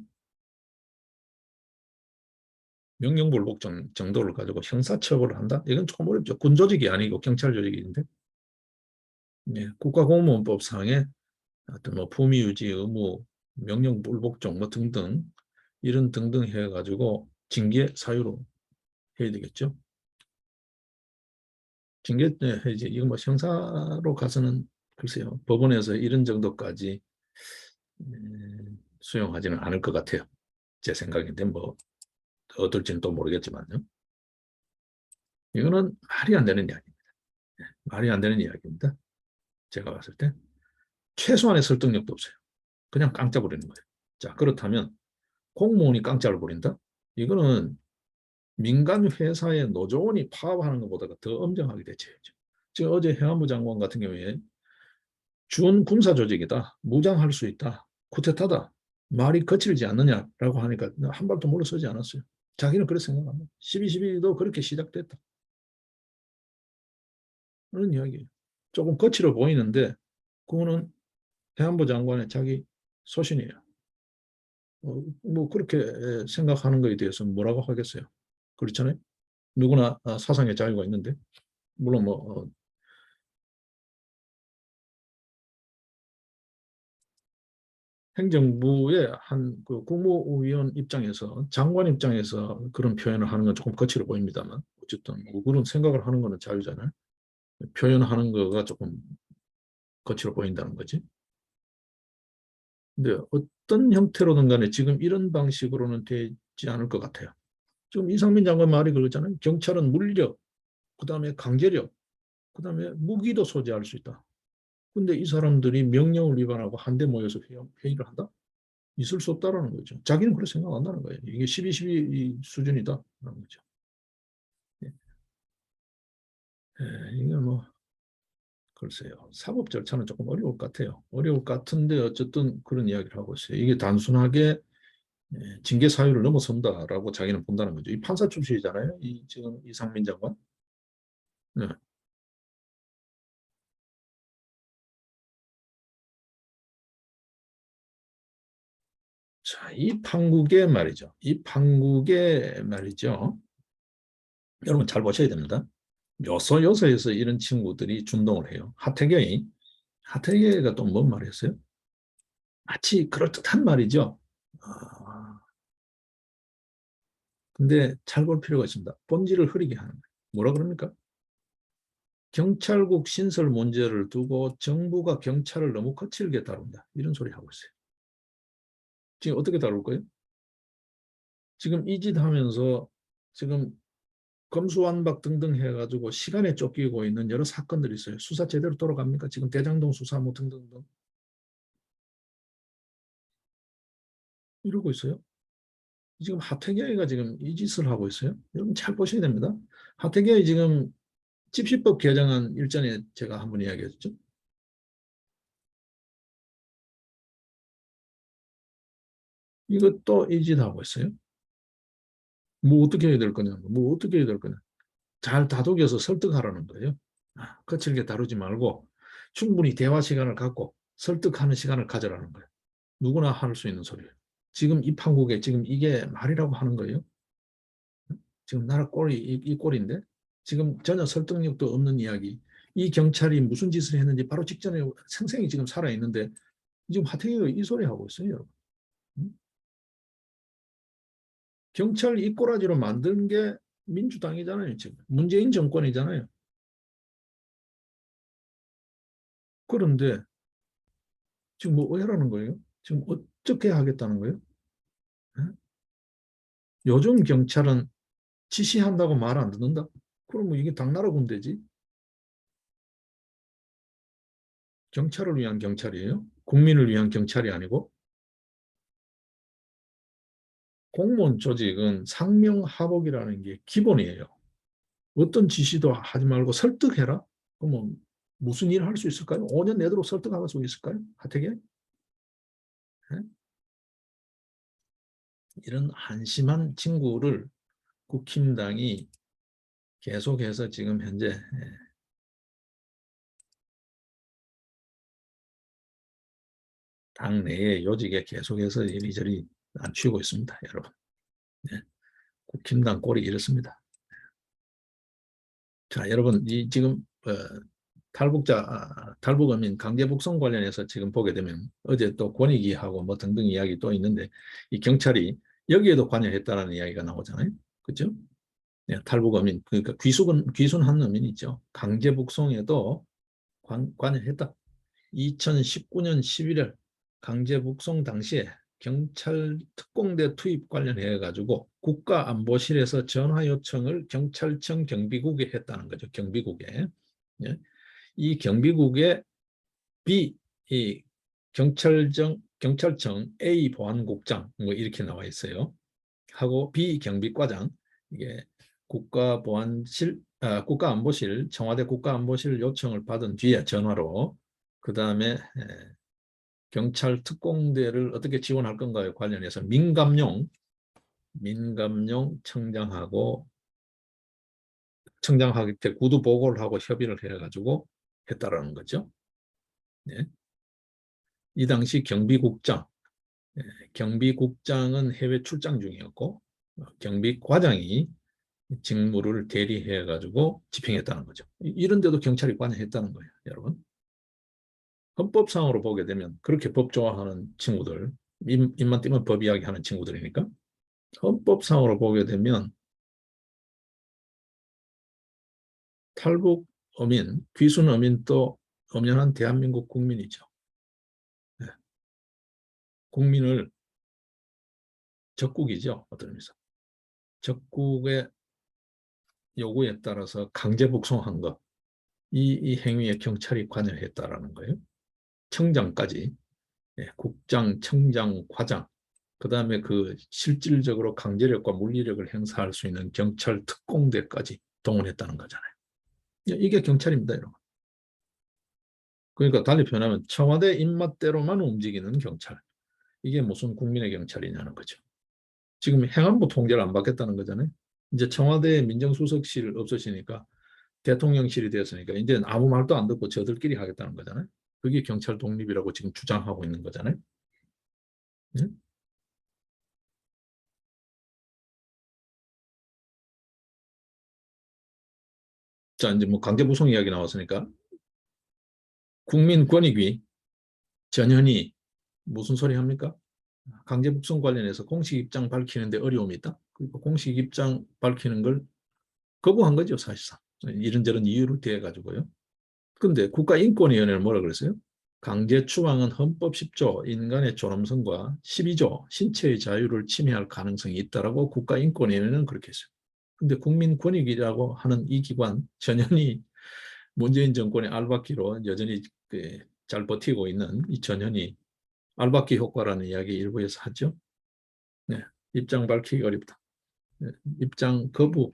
명령불복 정도를 가지고 형사처벌을 한다? 이건 조금 어렵죠. 군조직이 아니고 경찰 조직인데, 예, 국가공무원법상의 어떤 뭐 품위유지 의무, 명령불복종 뭐 등등 이런 등등 해가지고 징계 사유로 해야 되겠죠. 징계 해야지. 이거 뭐 형사로 가서는 글쎄요 법원에서 이런 정도까지 수용하지는 않을 것 같아요. 제 생각인데 뭐 어떨지는 또 모르겠지만요. 이거는 말이 안 되는 이야기입니다. 말이 안 되는 이야기입니다. 제가 봤을 때 최소한의 설득력도 없어요. 그냥 깡짜 부리는 거예요. 자, 그렇다면 공무원이 깡짜를 부린다? 이거는 민간 회사의 노조원이 파업하는 것보다 더 엄정하게 대처해야죠. 지금 어제 해안부 장관 같은 경우에 준 군사 조직이다. 무장할 수 있다. 쿠데타다. 말이 거칠지 않느냐라고 하니까 한 발도 물러서지 않았어요. 자기는 그렇게 생각합니다. 12.12도 그렇게 시작됐다. 그런 이야기예요. 조금 거칠어 보이는데 그거는 해안부 장관의 자기 소신이에요. 뭐 그렇게 생각하는 것에 대해서 뭐라고 하겠어요. 그렇잖아요. 누구나 사상의 자유가 있는데 물론 뭐 행정부의 한 그 국무위원 입장에서 장관 입장에서 그런 표현을 하는 건 조금 거칠어 보입니다만 어쨌든 뭐 그런 생각을 하는 거는 자유잖아요. 표현하는 거가 조금 거칠어 보인다는 거지. 근데 어떤 형태로든 간에 지금 이런 방식으로는 되지 않을 것 같아요. 지금 이상민 장관 말이 그러잖아요. 경찰은 물력, 그다음에 강제력, 그다음에 무기도 소지할 수 있다. 근데 이 사람들이 명령을 위반하고 한데 모여서 회의를 한다? 있을 수 없다라는 거죠. 자기는 그렇게 생각한다는 거예요. 이게 12.12 수준이다라는 거죠. 예, 이게 뭐 글쎄요. 사법 절차는 조금 어려울 것 같아요. 어려울 것 같은데 어쨌든 그런 이야기를 하고 있어요. 이게 단순하게 징계 사유를 넘어선다라고 자기는 본다는 거죠. 이 판사 출신이잖아요. 이 지금 이상민 장관. 네. 자, 이 판국의 말이죠. 이 판국의 말이죠. 여러분 잘 보셔야 됩니다. 요소요소에서 이런 친구들이 준동을 해요. 하태경이가 또 뭔 말이었어요? 마치 그럴듯한 말이죠. 아, 근데 잘 볼 필요가 있습니다. 본질을 흐리게 하는 거예요. 뭐라 그럽니까? 경찰국 신설 문제를 두고 정부가 경찰을 너무 거칠게 다룬다. 이런 소리 하고 있어요. 지금 어떻게 다룰 거예요? 지금 이 짓 하면서 지금 검수완박 등등 해가지고 시간에 쫓기고 있는 여러 사건들이 있어요. 수사 제대로 돌아갑니까? 지금 대장동 수사 뭐 등등등 이러고 있어요. 지금 하태경이가 지금 이 짓을 하고 있어요. 여러분 잘 보셔야 됩니다. 하태경이 지금 집시법 개정안 일전에 제가 한번 이야기했죠. 이것도 이 짓 하고 있어요. 뭐 어떻게 해야 될 거냐? 뭐 어떻게 해야 될 거냐? 잘 다독여서 설득하라는 거예요. 거칠게 다루지 말고 충분히 대화 시간을 갖고 설득하는 시간을 가져라는 거예요. 누구나 할 수 있는 소리예요. 지금 이 판국에 지금 이게 말이라고 하는 거예요. 지금 나라 꼴이 이 꼴인데 지금 전혀 설득력도 없는 이야기. 이 경찰이 무슨 짓을 했는지 바로 직전에 생생히 지금 살아있는데 지금 하태경이가 이 소리 하고 있어요, 여러분. 경찰 이 꼬라지로 만든 게 민주당이잖아요, 지금. 문재인 정권이잖아요. 그런데 지금 뭐 해라는 거예요? 지금 어떻게 하겠다는 거예요? 요즘 경찰은 지시한다고 말 안 듣는다? 그러면 이게 당나라 군대지? 경찰을 위한 경찰이에요? 국민을 위한 경찰이 아니고? 공무원 조직은 상명하복이라는 게 기본이에요. 어떤 지시도 하지 말고 설득해라? 그러면 무슨 일을 할 수 있을까요? 5년 내도록 설득할 수 있을까요? 하태경? 이런 한심한 친구를 국힘당이 계속해서 지금 현재 당 내의 요직에 계속해서 이리저리 안치우고 있습니다, 여러분. 네. 국힘당 꼴이 이렇습니다. 자, 여러분, 이 지금 탈북어민 강제 북송 관련해서 지금 보게 되면 어제 또 권익위하고 뭐 등등 이야기 또 있는데 이 경찰이 여기에도 관여했다는 이야기가 나오잖아요. 그렇죠? 네, 탈북어민 그러니까 귀순한 어민 있죠. 강제 북송에도 관여했다. 2019년 11월 강제 북송 당시에 경찰 특공대 투입 관련해 가지고 국가안보실에서 전화 요청을 경찰청 경비국에 했다는 거죠. 경비국에. 예. 이 경비국에 이 경찰청 A 보안국장 뭐 이렇게 나와 있어요. 하고 B 경비과장 이게 국가안보실 청와대 국가안보실 요청을 받은 뒤에 전화로 그 다음에 경찰 특공대를 어떻게 지원할 건가에 관련해서 민감용 청장한테 구두 보고를 하고 협의를 해가지고 했다라는 거죠. 네. 이 당시 경비국장은 해외 출장 중이었고 경비과장이 직무를 대리해 가지고 집행했다는 거죠. 이런데도 경찰이 관여했다는 거예요, 여러분. 헌법상으로 보게 되면 그렇게 법 좋아하는 친구들, 입만 띄면 법 이야기하는 친구들이니까 헌법상으로 보게 되면 탈북 어민, 귀순 어민도 엄연한 대한민국 국민이죠. 네. 국민을 적국이죠, 어떤 의미에서. 적국의 요구에 따라서 강제 북송한 것, 이 행위에 경찰이 관여했다라는 거예요. 청장까지, 예, 국장, 청장, 과장, 그 다음에 그 실질적으로 강제력과 물리력을 행사할 수 있는 경찰 특공대까지 동원했다는 거잖아요. 예, 이게 경찰입니다, 여러분. 그러니까 달리 표현하면 청와대 입맛대로만 움직이는 경찰. 이게 무슨 국민의 경찰이냐는 거죠. 지금 행안부 통제를 안 받겠다는 거잖아요. 이제 청와대 민정수석실 없어지니까 대통령실이 되었으니까 이제 아무 말도 안 듣고 저들끼리 하겠다는 거잖아요. 그게 경찰 독립이라고 지금 주장하고 있는 거잖아요. 응? 자, 이제 뭐 강제부송 이야기 나왔으니까 국민권익위 전현희 무슨 소리 합니까? 강제북송 관련해서 공식 입장 밝히는데 어려움이 있다. 그리고 공식 입장 밝히는 걸 거부한 거죠, 사실상. 이런저런 이유를 대해 가지고요. 근데 국가인권위원회는 뭐라 그랬어요? 강제 추방은 헌법 10조 인간의 존엄성과 12조 신체의 자유를 침해할 가능성이 있다라고 국가인권위원회는 그렇게 했어요. 근데 국민권익위라고 하는 이 기관 전현희 문재인 정권의 알박기로 여전히 잘 버티고 있는 이 전현희 알박기 효과라는 이야기 일부에서 하죠. 네, 입장 밝히기 어렵다. 네, 입장 거부예요.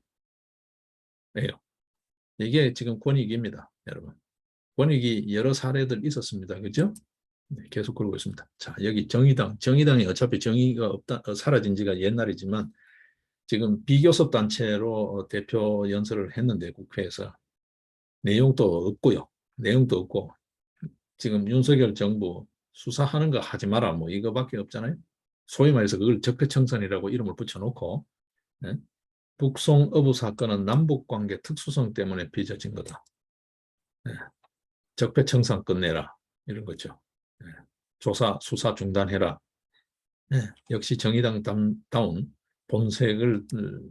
이게 지금 권익위입니다, 여러분. 권익위 여러 사례들 있었습니다. 그죠? 네, 계속 그러고 있습니다. 자, 여기 정의당. 정의당이 어차피 정의가 없다, 사라진 지가 옛날이지만 지금 비교섭 단체로 대표 연설을 했는데 국회에서 내용도 없고요. 내용도 없고 지금 윤석열 정부 수사하는 거 하지 마라 뭐 이거밖에 없잖아요. 소위 말해서 그걸 적폐청산이라고 이름을 붙여놓고 네? 북송 어부 사건은 남북관계 특수성 때문에 빚어진 거다. 네. 적폐청산 끝내라 이런 거죠. 네. 조사 수사 중단해라. 네. 역시 정의당 다운 본색을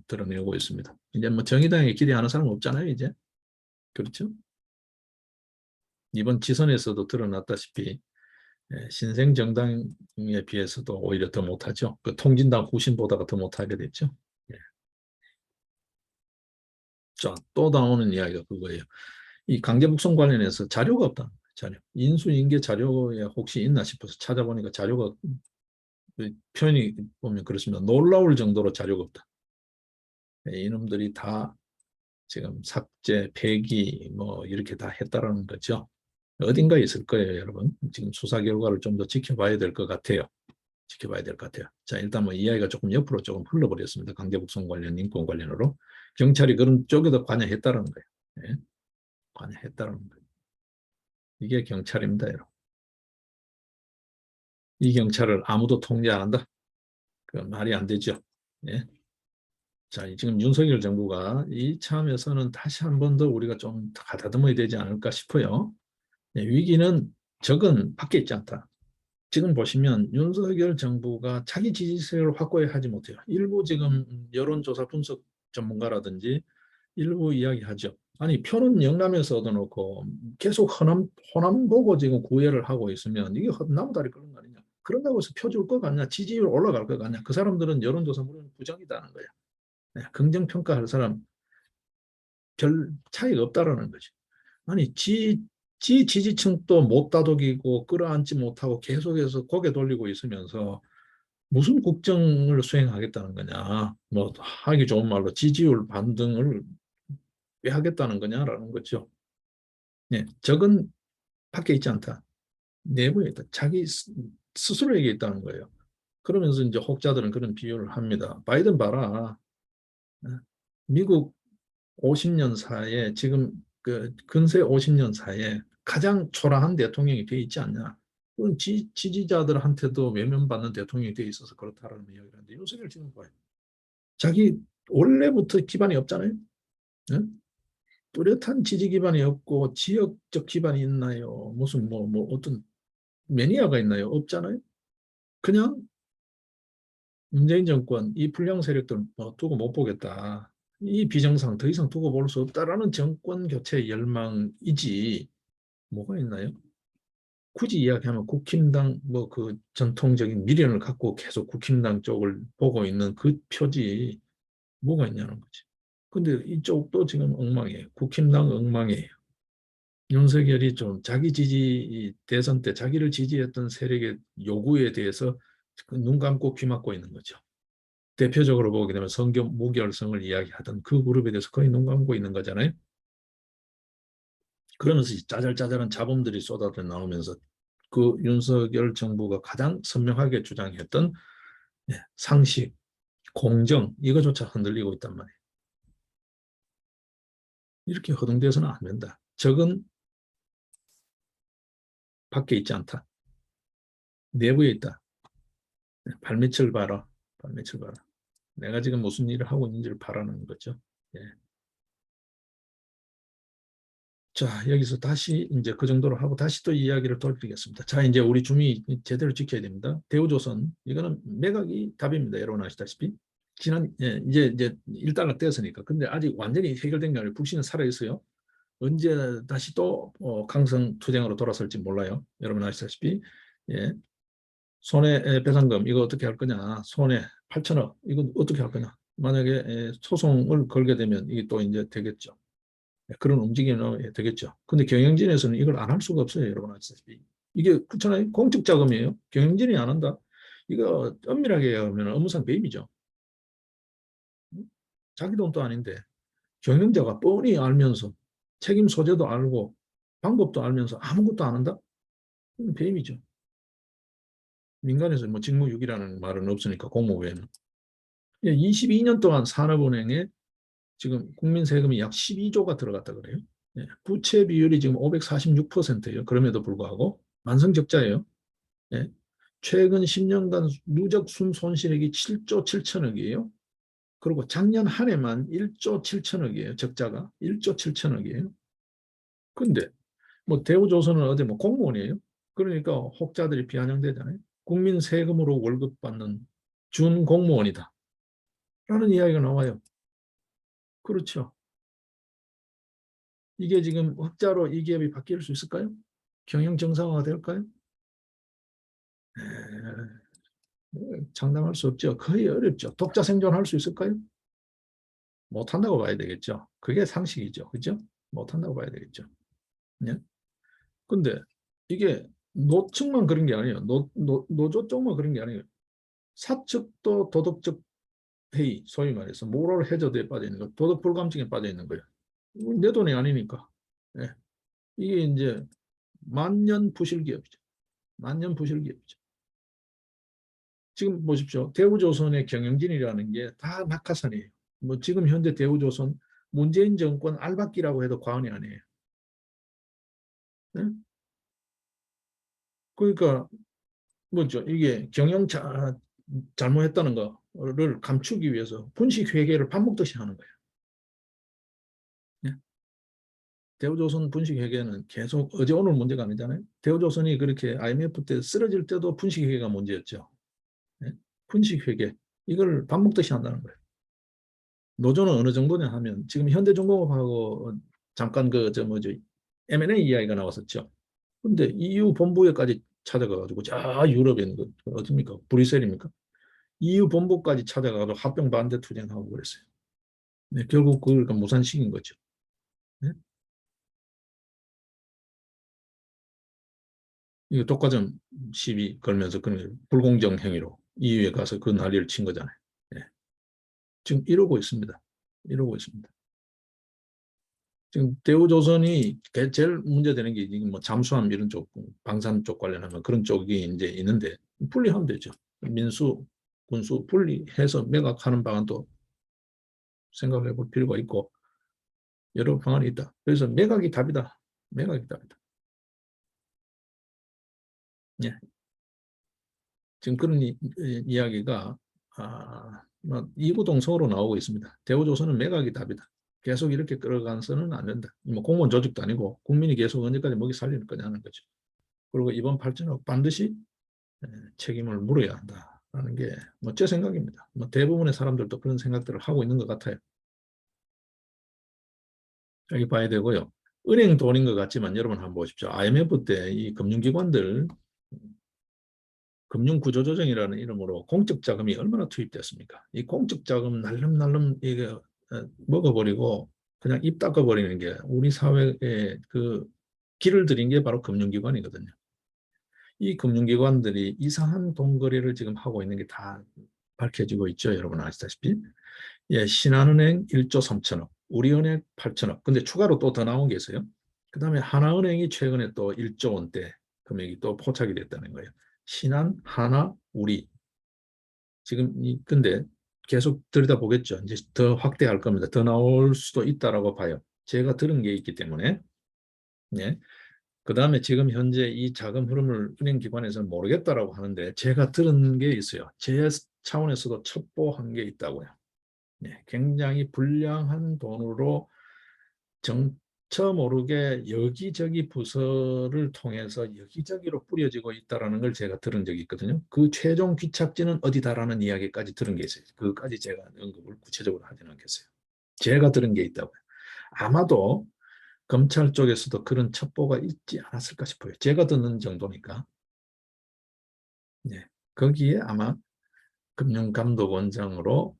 드러내고 있습니다. 이제 뭐 정의당에 기대하는 사람 없잖아요, 이제. 그렇죠? 이번 지선에서도 드러났다시피 신생 정당에 비해서도 오히려 더 못하죠. 그 통진당 후신보다가 더 못하게 됐죠. 예. 자, 또 나오는 이야기가 그거예요. 이 강제북송 관련해서 자료가 없다. 자료. 인수인계 자료에 혹시 있나 싶어서 찾아보니까 자료가 그 표현이 보면 그렇습니다. 놀라울 정도로 자료가 없다. 이놈들이 다 지금 삭제, 폐기 뭐 이렇게 다 했다라는 거죠. 어딘가에 있을 거예요, 여러분. 지금 수사 결과를 좀 더 지켜봐야 될 것 같아요. 지켜봐야 될 것 같아요. 자, 일단 뭐 이야기가 조금 옆으로 조금 흘러버렸습니다. 강제북송 관련, 인권 관련으로. 경찰이 그런 쪽에도 관여했다는 거예요. 예? 관여했다는 거예요. 이게 경찰입니다, 여러분. 이 경찰을 아무도 통제 안 한다? 그 말이 안 되죠. 예? 자, 지금 윤석열 정부가 이 참에서는 다시 한 번 더 우리가 좀 가다듬어야 되지 않을까 싶어요. 예, 위기는 적은 밖에 있지 않다. 지금 보시면 윤석열 정부가 자기 지지세를 확고히 하지 못해요. 일부 지금 여론조사 분석 전문가라든지 일부 이야기하죠. 아니 표는 영남에서 얻어놓고 계속 호남 보고 지금 구애를 하고 있으면 이게 나무다리 끓는 거 아니냐. 그런다고 해서 표 줄 것 같냐. 지지율 올라갈 것 같냐. 그 사람들은 여론조사 물론 부정이다는 거야. 네, 긍정평가할 사람 별 차이가 없다라는 거지. 아니 지 지지층도 못 다독이고 끌어안지 못하고 계속해서 고개 돌리고 있으면서 무슨 국정을 수행하겠다는 거냐. 뭐 하기 좋은 말로 지지율 반등을 왜 하겠다는 거냐라는 거죠. 네, 적은 밖에 있지 않다. 내부에 있다. 자기 스스로에게 있다는 거예요. 그러면서 이제 혹자들은 그런 비유를 합니다. 바이든 봐라. 네, 미국 50년 사이에 지금 그 근세 50년 사이에 가장 초라한 대통령이 돼 있지 않냐. 그건 지지자들한테도 외면받는 대통령이 돼 있어서 그렇다라는 이야기를 하는데 윤석열 지금 봐요. 자기 원래부터 기반이 없잖아요. 네? 뚜렷한 지지 기반이 없고 지역적 기반이 있나요? 무슨 뭐 어떤 매니아가 있나요? 없잖아요. 그냥 문재인 정권 이 불량 세력들 뭐 두고 못 보겠다. 이 비정상 더 이상 두고 볼 수 없다라는 정권 교체 열망이지 뭐가 있나요? 굳이 이야기하면 국힘당 뭐 그 전통적인 미련을 갖고 계속 국힘당 쪽을 보고 있는 그 표지 뭐가 있냐는 거지. 근데 이쪽도 지금 엉망이에요. 국힘당 엉망이에요. 윤석열이 좀 자기 지지 대선 때 자기를 지지했던 세력의 요구에 대해서 그눈 감고 귀 막고 있는 거죠. 대표적으로 보게 되면 성경 무결성을 이야기하던 그 그룹에 대해서 거의 눈 감고 있는 거잖아요. 그러면서 짜잘짜잘한 잡음들이 쏟아져 나오면서 그 윤석열 정부가 가장 선명하게 주장했던 상식, 공정 이거조차 흔들리고 있단 말이에요. 이렇게 허둥대서는 안 된다. 적은 밖에 있지 않다. 내부에 있다. 발밑을 봐라. 발밑을 봐라. 내가 지금 무슨 일을 하고 있는지를 봐라는 거죠. 예. 자, 여기서 다시 이제 그 정도로 하고 다시 또 이야기를 돌리겠습니다. 자, 이제 우리 주미 제대로 지켜야 됩니다. 대우조선, 이거는 매각이 답입니다. 여러분 아시다시피. 이제 1달러 떼었으니까. 근데 아직 완전히 해결된 게 아니라 불신은 살아있어요. 언제 다시 또 강성 투쟁으로 돌아설지 몰라요. 여러분 아시다시피. 예. 손해배상금 이거 어떻게 할 거냐. 손해 8천억 이거 어떻게 할 거냐. 만약에 소송을 걸게 되면 이게 또 이제 되겠죠. 그런 움직임이 되겠죠. 근데 경영진에서는 이걸 안 할 수가 없어요. 여러분 아시다시피. 이게 그렇잖아요. 공적 자금이에요. 경영진이 안 한다. 이거 엄밀하게 하면 업무상 배임이죠. 자기 돈도 아닌데 경영자가 뻔히 알면서 책임 소재도 알고 방법도 알면서 아무것도 안 한다? 그건 배임이죠. 민간에서 뭐 직무유기라는 말은 없으니까 공무부에는. 22년 동안 산업은행에 지금 국민 세금이 약 12조가 들어갔다 그래요. 부채 비율이 지금 546%예요. 그럼에도 불구하고 만성적자예요. 예. 최근 10년간 누적 순손실액이 7조 7천억이에요. 그리고 작년 한 해만 1조 7천억이에요. 적자가 1조 7천억이에요. 근데 뭐 대우조선은 어디 뭐 공무원이에요. 그러니까 혹자들이 비아냥되잖아요. 국민 세금으로 월급 받는 준 공무원이다. 라는 이야기가 나와요. 그렇죠. 이게 지금 흑자로 이 기업이 바뀔 수 있을까요? 경영 정상화가 될까요? 장담할 수 없죠. 거의 어렵죠. 독자 생존할 수 있을까요? 못한다고 봐야 되겠죠. 그게 상식이죠. 그죠? 못한다고 봐야 되겠죠. 네? 근데 이게 노측만 그런 게 아니에요. 노조 쪽만 그런 게 아니에요. 사측도 도덕적 회의, 소위 말해서 모럴 해저드에 빠져 있는 거, 도덕 불감증에 빠져 있는 거예요. 내 돈이 아니니까. 네. 이게 이제 만년 부실 기업이죠. 만년 부실 기업이죠. 지금 보십시오. 대우조선의 경영진이라는 게 다 낙하산이에요. 뭐 지금 현재 대우조선 문재인 정권 알박기라고 해도 과언이 아니에요. 네? 그러니까 뭐죠? 이게 잘못했다는 거를 감추기 위해서 분식 회계를 밥 먹듯이 하는 거예요. 네? 대우조선 분식 회계는 계속 어제 오늘 문제가 아니잖아요. 대우조선이 그렇게 IMF 때 쓰러질 때도 분식 회계가 문제였죠. 네? 분식 회계 이걸 밥 먹듯이 한다는 거예요. 노조는 어느 정도냐 하면 지금 현대중공업하고 잠깐 저 뭐죠 M&A 이야기가 나왔었죠. 근데 EU 본부에까지 찾아가가지고 자 유럽에 있는 거 어딥니까? 브뤼셀입니까? EU 본부까지 찾아가서 합병 반대 투쟁하고 그랬어요. 네, 결국 그걸 무산시킨 거죠. 네? 이거 독과점 시비 걸면서 그 불공정 행위로 EU에 가서 그 난리를 친 거잖아요. 네. 지금 이러고 있습니다. 이러고 있습니다. 지금 대우조선이 제일 문제되는 게 지금 뭐 잠수함 이런 쪽, 방산 쪽 관련하면 그런 쪽이 이제 있는데 분리하면 되죠. 민수, 군수 분리해서 매각하는 방안도 생각해 볼 필요가 있고 여러 방안이 있다. 그래서 매각이 답이다. 매각이 답이다. 예. 지금 그런 이야기가 뭐 이구동성으로 나오고 있습니다. 대우조선은 매각이 답이다. 계속 이렇게 끌어가서는 안 된다. 뭐 공무원 조직도 아니고 국민이 계속 언제까지 먹이 살리는 거냐는 거죠. 그리고 이번 8천억 반드시 책임을 물어야 한다라는 게 뭐 제 생각입니다. 뭐 대부분의 사람들도 그런 생각들을 하고 있는 것 같아요. 여기 봐야 되고요. 은행 돈인 것 같지만 여러분 한번 보십시오. IMF 때 이 금융기관들 금융구조조정이라는 이름으로 공적 자금이 얼마나 투입됐습니까? 이 공적 자금 날름날름 이게 먹어버리고 그냥 입 닦아버리는 게 우리 사회에 그 길을 들인 게 바로 금융기관이거든요. 이 금융기관들이 이상한 돈거래를 지금 하고 있는 게 다 밝혀지고 있죠. 여러분 아시다시피. 예, 신한은행 1조 3천억, 우리은행 8천억. 근데 추가로 또 더 나온 게 있어요. 그 다음에 하나은행이 최근에 또 1조 원대 금액이 또 포착이 됐다는 거예요. 신한, 하나, 우리. 지금 근데 계속 들여다보겠죠. 이제 더 확대할 겁니다. 더 나올 수도 있다라고 봐요. 제가 들은 게 있기 때문에. 네. 그 다음에 지금 현재 이 자금 흐름을 은행기관에서는 모르겠다라고 하는데 제가 들은 게 있어요. 제 차원에서도 첩보한 게 있다고요. 네. 굉장히 불량한 돈으로 정처 모르게 여기저기 부서를 통해서 여기저기로 뿌려지고 있다는 걸 제가 들은 적이 있거든요. 그 최종 귀착지는 어디다라는 이야기까지 들은 게 있어요. 그까지 제가 언급을 구체적으로 하지는 않겠어요. 제가 들은 게 있다고요. 아마도 검찰 쪽에서도 그런 첩보가 있지 않았을까 싶어요. 제가 듣는 정도니까. 네. 거기에 아마 금융감독원장으로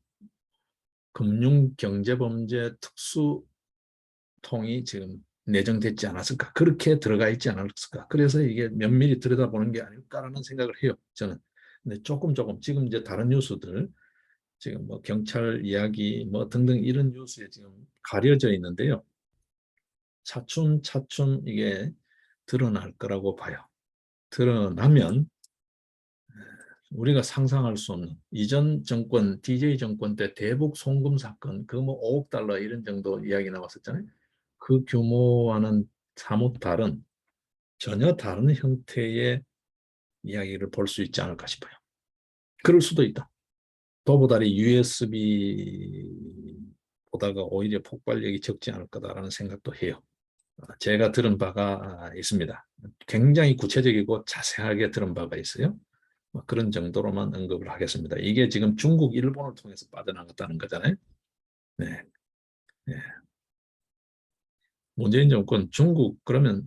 금융경제범죄 특수통이 지금 내정됐지 않았을까? 그렇게 들어가 있지 않았을까? 그래서 이게 면밀히 들여다보는 게 아닐까라는 생각을 해요. 저는. 근데 조금 지금 이제 다른 뉴스들 지금 뭐 경찰 이야기 뭐 등등 이런 뉴스에 지금 가려져 있는데요. 차츰 이게 드러날 거라고 봐요. 드러나면 우리가 상상할 수 없는 이전 정권, DJ 정권 때 대북 송금 사건, 그 뭐 5억 달러 이런 정도 이야기 나왔었잖아요. 그 규모와는 사뭇 다른, 전혀 다른 형태의 이야기를 볼 수 있지 않을까 싶어요. 그럴 수도 있다. 도보다리 USB 보다가 오히려 폭발력이 적지 않을 거다라는 생각도 해요. 제가 들은 바가 있습니다. 굉장히 구체적이고 자세하게 들은 바가 있어요. 그런 정도로만 언급을 하겠습니다. 이게 지금 중국, 일본을 통해서 빠져나갔다는 거잖아요. 네. 네. 문재인 정권 중국 그러면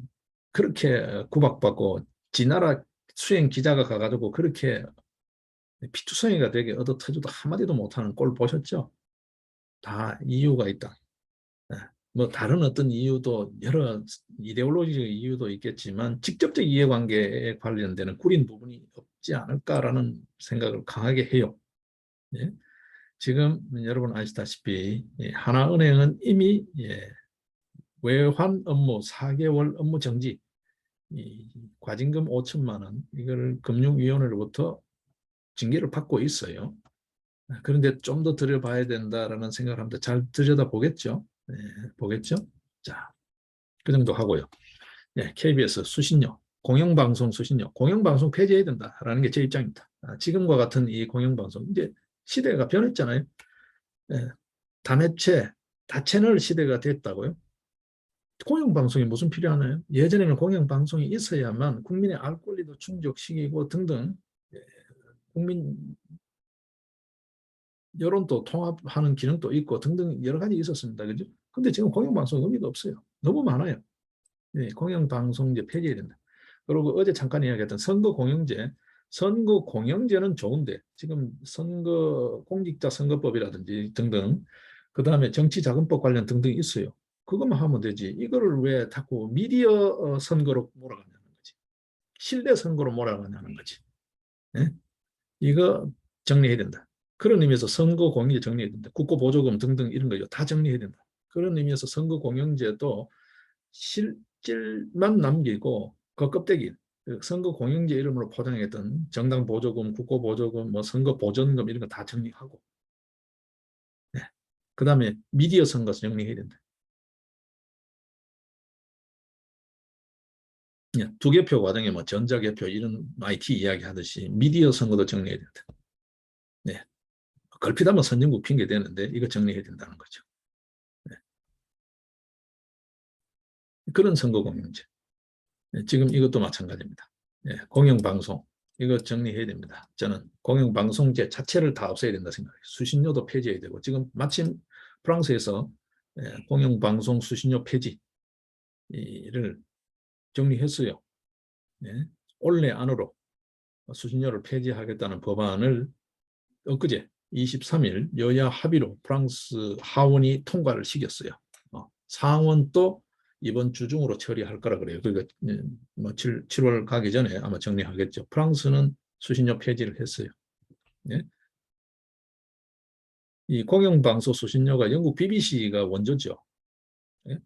그렇게 구박받고 지나라 수행 기자가 가가지고 그렇게 피투성이가 되게 얻어 터져도 한마디도 못하는 꼴 보셨죠? 다 이유가 있다. 네. 뭐 다른 어떤 이유도 여러 이데올로기적 이유도 있겠지만 직접적 이해관계에 관련되는 구린 부분이 없지 않을까라는 생각을 강하게 해요. 예. 지금 여러분 아시다시피 하나은행은 이미 외환 업무 4개월 업무 정지, 과징금 5천만 원 이걸 금융위원회로부터 징계를 받고 있어요. 그런데 좀 더 들여봐야 된다라는 생각을 합니다. 잘 들여다보겠죠? 네, 보겠죠? 자, 그 정도 하고요. 네, KBS 수신료, 공영방송 수신료, 공영방송 폐지해야 된다라는 게 제 입장입니다. 지금과 같은 이 공영방송, 이제 시대가 변했잖아요. 네, 다매체, 다채널 시대가 됐다고요. 공영방송이 무슨 필요하나요? 예전에는 공영방송이 있어야만 국민의 알 권리도 충족시키고 등등 국민 여론도 통합하는 기능도 있고 등등 여러 가지 있었습니다. 그죠? 근데 지금 공영방송 의미가 없어요. 너무 많아요. 네, 공영방송제 폐지해야 된다. 그리고 어제 잠깐 이야기했던 선거공영제, 선거공영제는 좋은데 지금 선거 공직자 선거법이라든지 등등 그 다음에 정치자금법 관련 등등 있어요. 그것만 하면 되지. 이거를 왜 자꾸 미디어 선거로 몰아가냐는 거지. 실내 선거로 몰아가냐는 거지. 네? 이거 정리해야 된다. 그런 의미에서 선거공영제 정리해야 된다. 국고보조금 등등 이런 거 다 정리해야 된다. 그런 의미에서 선거공영제도 실질만 남기고 그 껍데기 선거공영제 이름으로 포장했던 정당 보조금, 국고 보조금, 뭐 선거 보전금 이런 거 다 정리하고 네. 그 다음에 미디어 선거 정리해야 된다. 네. 두개표 과정에 뭐 전자개표 이런 IT 이야기 하듯이 미디어 선거도 정리해야 된다. 네. 걸핏하면 선진국 핑계 되는데 이거 정리해야 된다는 거죠. 네. 그런 선거공영제. 네. 지금 이것도 마찬가지입니다. 네. 공영방송 이거 정리해야 됩니다. 저는 공영방송제 자체를 다 없애야 된다 생각해요. 수신료도 폐지해야 되고 지금 마침 프랑스에서 공영방송 수신료 폐지를 정리했어요. 네. 올해 안으로 수신료를 폐지하겠다는 법안을 엊그제 23일 여야 합의로 프랑스 하원이 통과를 시켰어요. 상원도 이번 주 중으로 처리할 거라 그래요. 그러니까 뭐 7월 가기 전에 아마 정리하겠죠. 프랑스는 수신료 폐지를 했어요. 예? 이 공영방송 수신료가 영국 BBC가 원조죠. 예?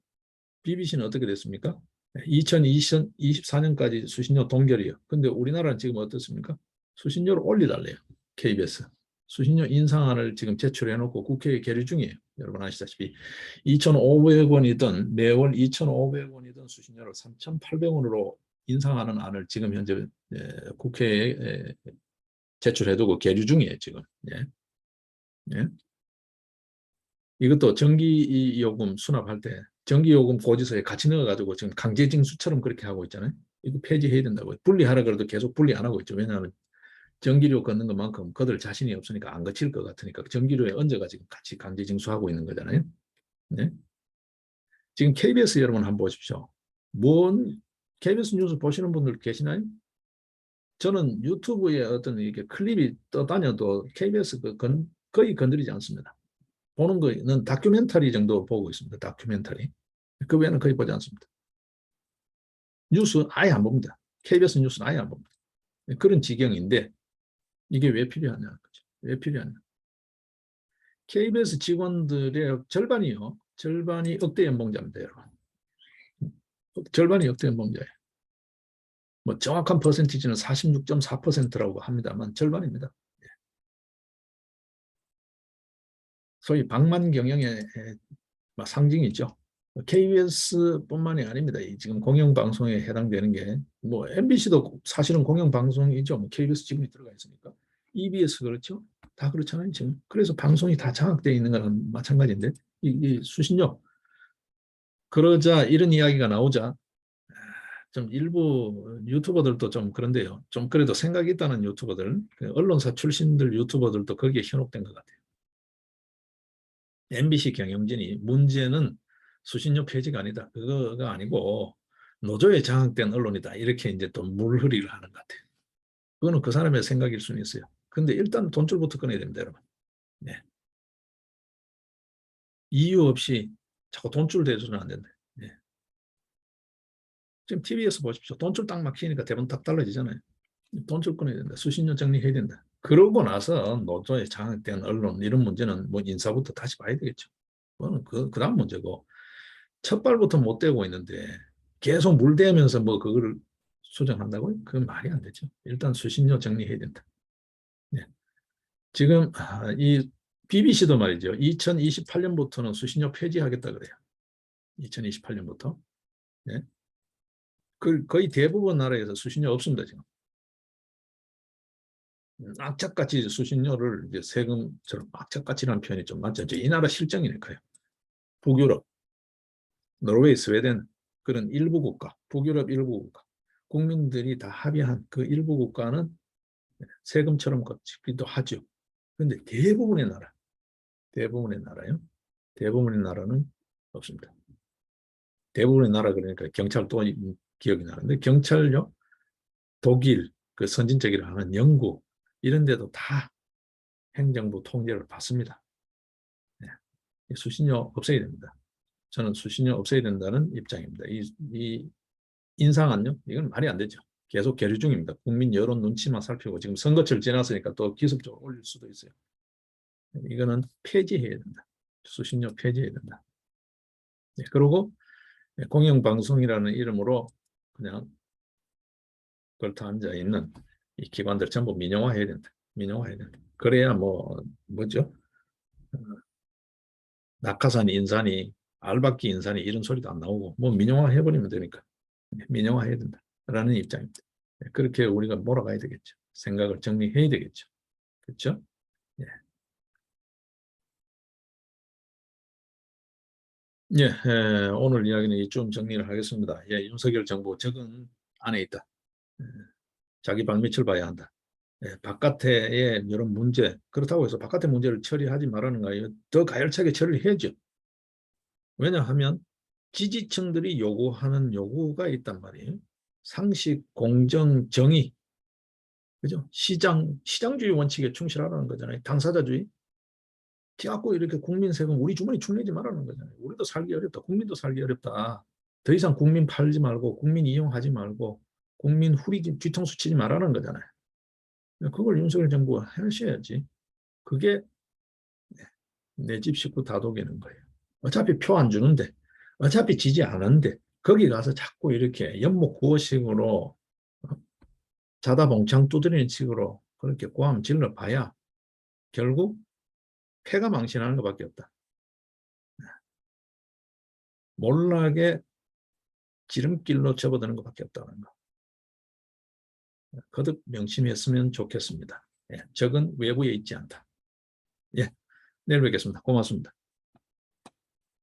BBC는 어떻게 됐습니까? 2024년까지 수신료 동결이에요. 근데 우리나라는 지금 어떻습니까? 수신료를 올려달래요. KBS. 수신료 인상안을 지금 제출해놓고 국회에 계류 중이에요. 여러분 아시다시피 2,500원이든 매월 2,500원이든 수신료를 3,800원으로 인상하는 안을 지금 현재 국회에 제출해두고 계류 중이에요, 지금. 예. 예. 이것도 전기요금 수납할 때 전기요금 고지서에 같이 넣어가지고 지금 강제징수처럼 그렇게 하고 있잖아요. 이거 폐지해야 된다고. 분리하라 그래도 계속 분리 안 하고 있죠. 왜냐하면 전기료 걷는 것만큼 그들 자신이 없으니까 안 거칠 것 같으니까 전기료에 얹어가 지금 같이 강제징수하고 있는 거잖아요. 네? 지금 KBS 여러분 한번 보십시오. 뭔 KBS 뉴스 보시는 분들 계시나요? 저는 유튜브에 어떤 이게 클립이 떠다녀도 KBS 거의 건드리지 않습니다. 보는 거는 다큐멘터리 정도 보고 있습니다. 다큐멘터리. 그 외에는 거의 보지 않습니다. 뉴스 아예 안 봅니다. KBS 뉴스는 아예 안 봅니다. 그런 지경인데 이게 왜 필요하냐? 왜 필요하냐? KBS 직원들의 절반이요. 절반이 억대 연봉자입니다, 여러분. 절반이 억대 연봉자예요. 뭐 정확한 퍼센티지는 46.4%라고 합니다만 절반입니다. 소위 방만 경영의 상징이죠. KBS뿐만이 아닙니다. 지금 공영방송에 해당되는 게 뭐 MBC도 사실은 공영방송이죠. 뭐 KBS 지분이 들어가 있으니까. EBS 그렇죠. 다 그렇잖아요. 지금. 그래서 방송이 다 장악되어 있는 거랑 마찬가지인데 이 수신료. 그러자 이런 이야기가 나오자 좀 일부 유튜버들도 좀 그런데요. 좀 그래도 생각이 있다는 유튜버들, 언론사 출신들 유튜버들도 거기에 현혹된 것 같아요. MBC 경영진이 문제는 수신료 폐지가 아니다. 그거가 아니고 노조에 장악된 언론이다. 이렇게 이제 또 물흐리를 하는 것 같아요. 그거는 그 사람의 생각일 수는 있어요. 근데 일단 돈줄부터 꺼내야 됩니다, 여러분. 네. 이유 없이 자꾸 돈줄 대주는 안 된다. 네. 지금 TV에서 보십시오. 돈줄 딱 막히니까 대본 딱 달라지잖아요. 돈줄 꺼내야 된다. 수신료 정리해야 된다. 그러고 나서 노조에 장악된 언론 이런 문제는 뭐 인사부터 다시 봐야 되겠죠. 그거는 그다음 문제고 첫 발부터 못 대고 있는데 계속 물대면서 뭐 그거를 수정한다고요? 그건 말이 안 되죠. 일단 수신료 정리해야 된다. 네. 지금 이 BBC도 말이죠. 2028년부터는 수신료 폐지하겠다 그래요. 2028년부터. 네. 거의 대부분 나라에서 수신료 없습니다, 지금. 악착같이 수신료를 이제 세금처럼 악착같이라는 표현이 좀 맞죠. 이 나라 실정이니까요. 북유럽, 노르웨이, 스웨덴 그런 일부 국가, 북유럽 일부 국가 국민들이 다 합의한 그 일부 국가는 세금처럼 걷기도 하죠. 그런데 대부분의 나라요. 대부분의 나라는 없습니다. 대부분의 나라 그러니까 경찰 또 기억이 나는데 경찰요, 독일, 그 선진적이라 하는 영국 이런 데도 다 행정부 통제를 받습니다. 네. 수신료 없애야 됩니다. 저는 수신료 없애야 된다는 입장입니다. 이 인상안요? 이건 말이 안 되죠. 계속 계류 중입니다. 국민 여론 눈치만 살피고 지금 선거철 지났으니까 또 기습적으로 올릴 수도 있어요. 이거는 폐지해야 된다. 수신료 폐지해야 된다. 네, 그리고 공영방송이라는 이름으로 그냥 걸터 앉아 있는 이 기관들 전부 민영화해야 된다. 민영화해야 된다. 그래야 뭐죠? 낙하산 인산이 알박기 인산이 이런 소리도 안 나오고 뭐 민영화 해버리면 되니까 민영화 해야 된다라는 입장입니다. 그렇게 우리가 몰아가야 되겠죠. 생각을 정리해야 되겠죠. 그렇죠? 예. 예, 오늘 이야기는 이쯤 정리를 하겠습니다. 예, 윤석열 정부 적응 안에 있다. 예, 자기 발밑을 봐야 한다. 예, 바깥의 이런 문제, 그렇다고 해서 바깥의 문제를 처리하지 말라는 거예요. 더 가열차게 처리를 해야죠. 왜냐하면 지지층들이 요구하는 요구가 있단 말이에요. 상식, 공정, 정의, 그죠? 시장주의 원칙에 충실하라는 거잖아요. 당사자주의. 갖고 이렇게 국민 세금 우리 주머니 축내지 말라는 거잖아요. 우리도 살기 어렵다. 국민도 살기 어렵다. 더 이상 국민 팔지 말고 국민 이용하지 말고 국민 후리 뒤통수 치지 말라는 거잖아요. 그걸 윤석열 정부가 하셔야지. 그게 내 집 식구 다독이는 거예요. 어차피 표 안 주는데 어차피 지지 않았는데 거기 가서 자꾸 이렇게 연목구호식으로 자다 봉창 두드리는 식으로 그렇게 고함 질러 봐야 결국 패가 망신하는 것밖에 없다. 몰락의 지름길로 접어드는 것밖에 없다는 거. 거듭 명심했으면 좋겠습니다. 예, 적은 외부에 있지 않다. 예, 내일 뵙겠습니다. 고맙습니다.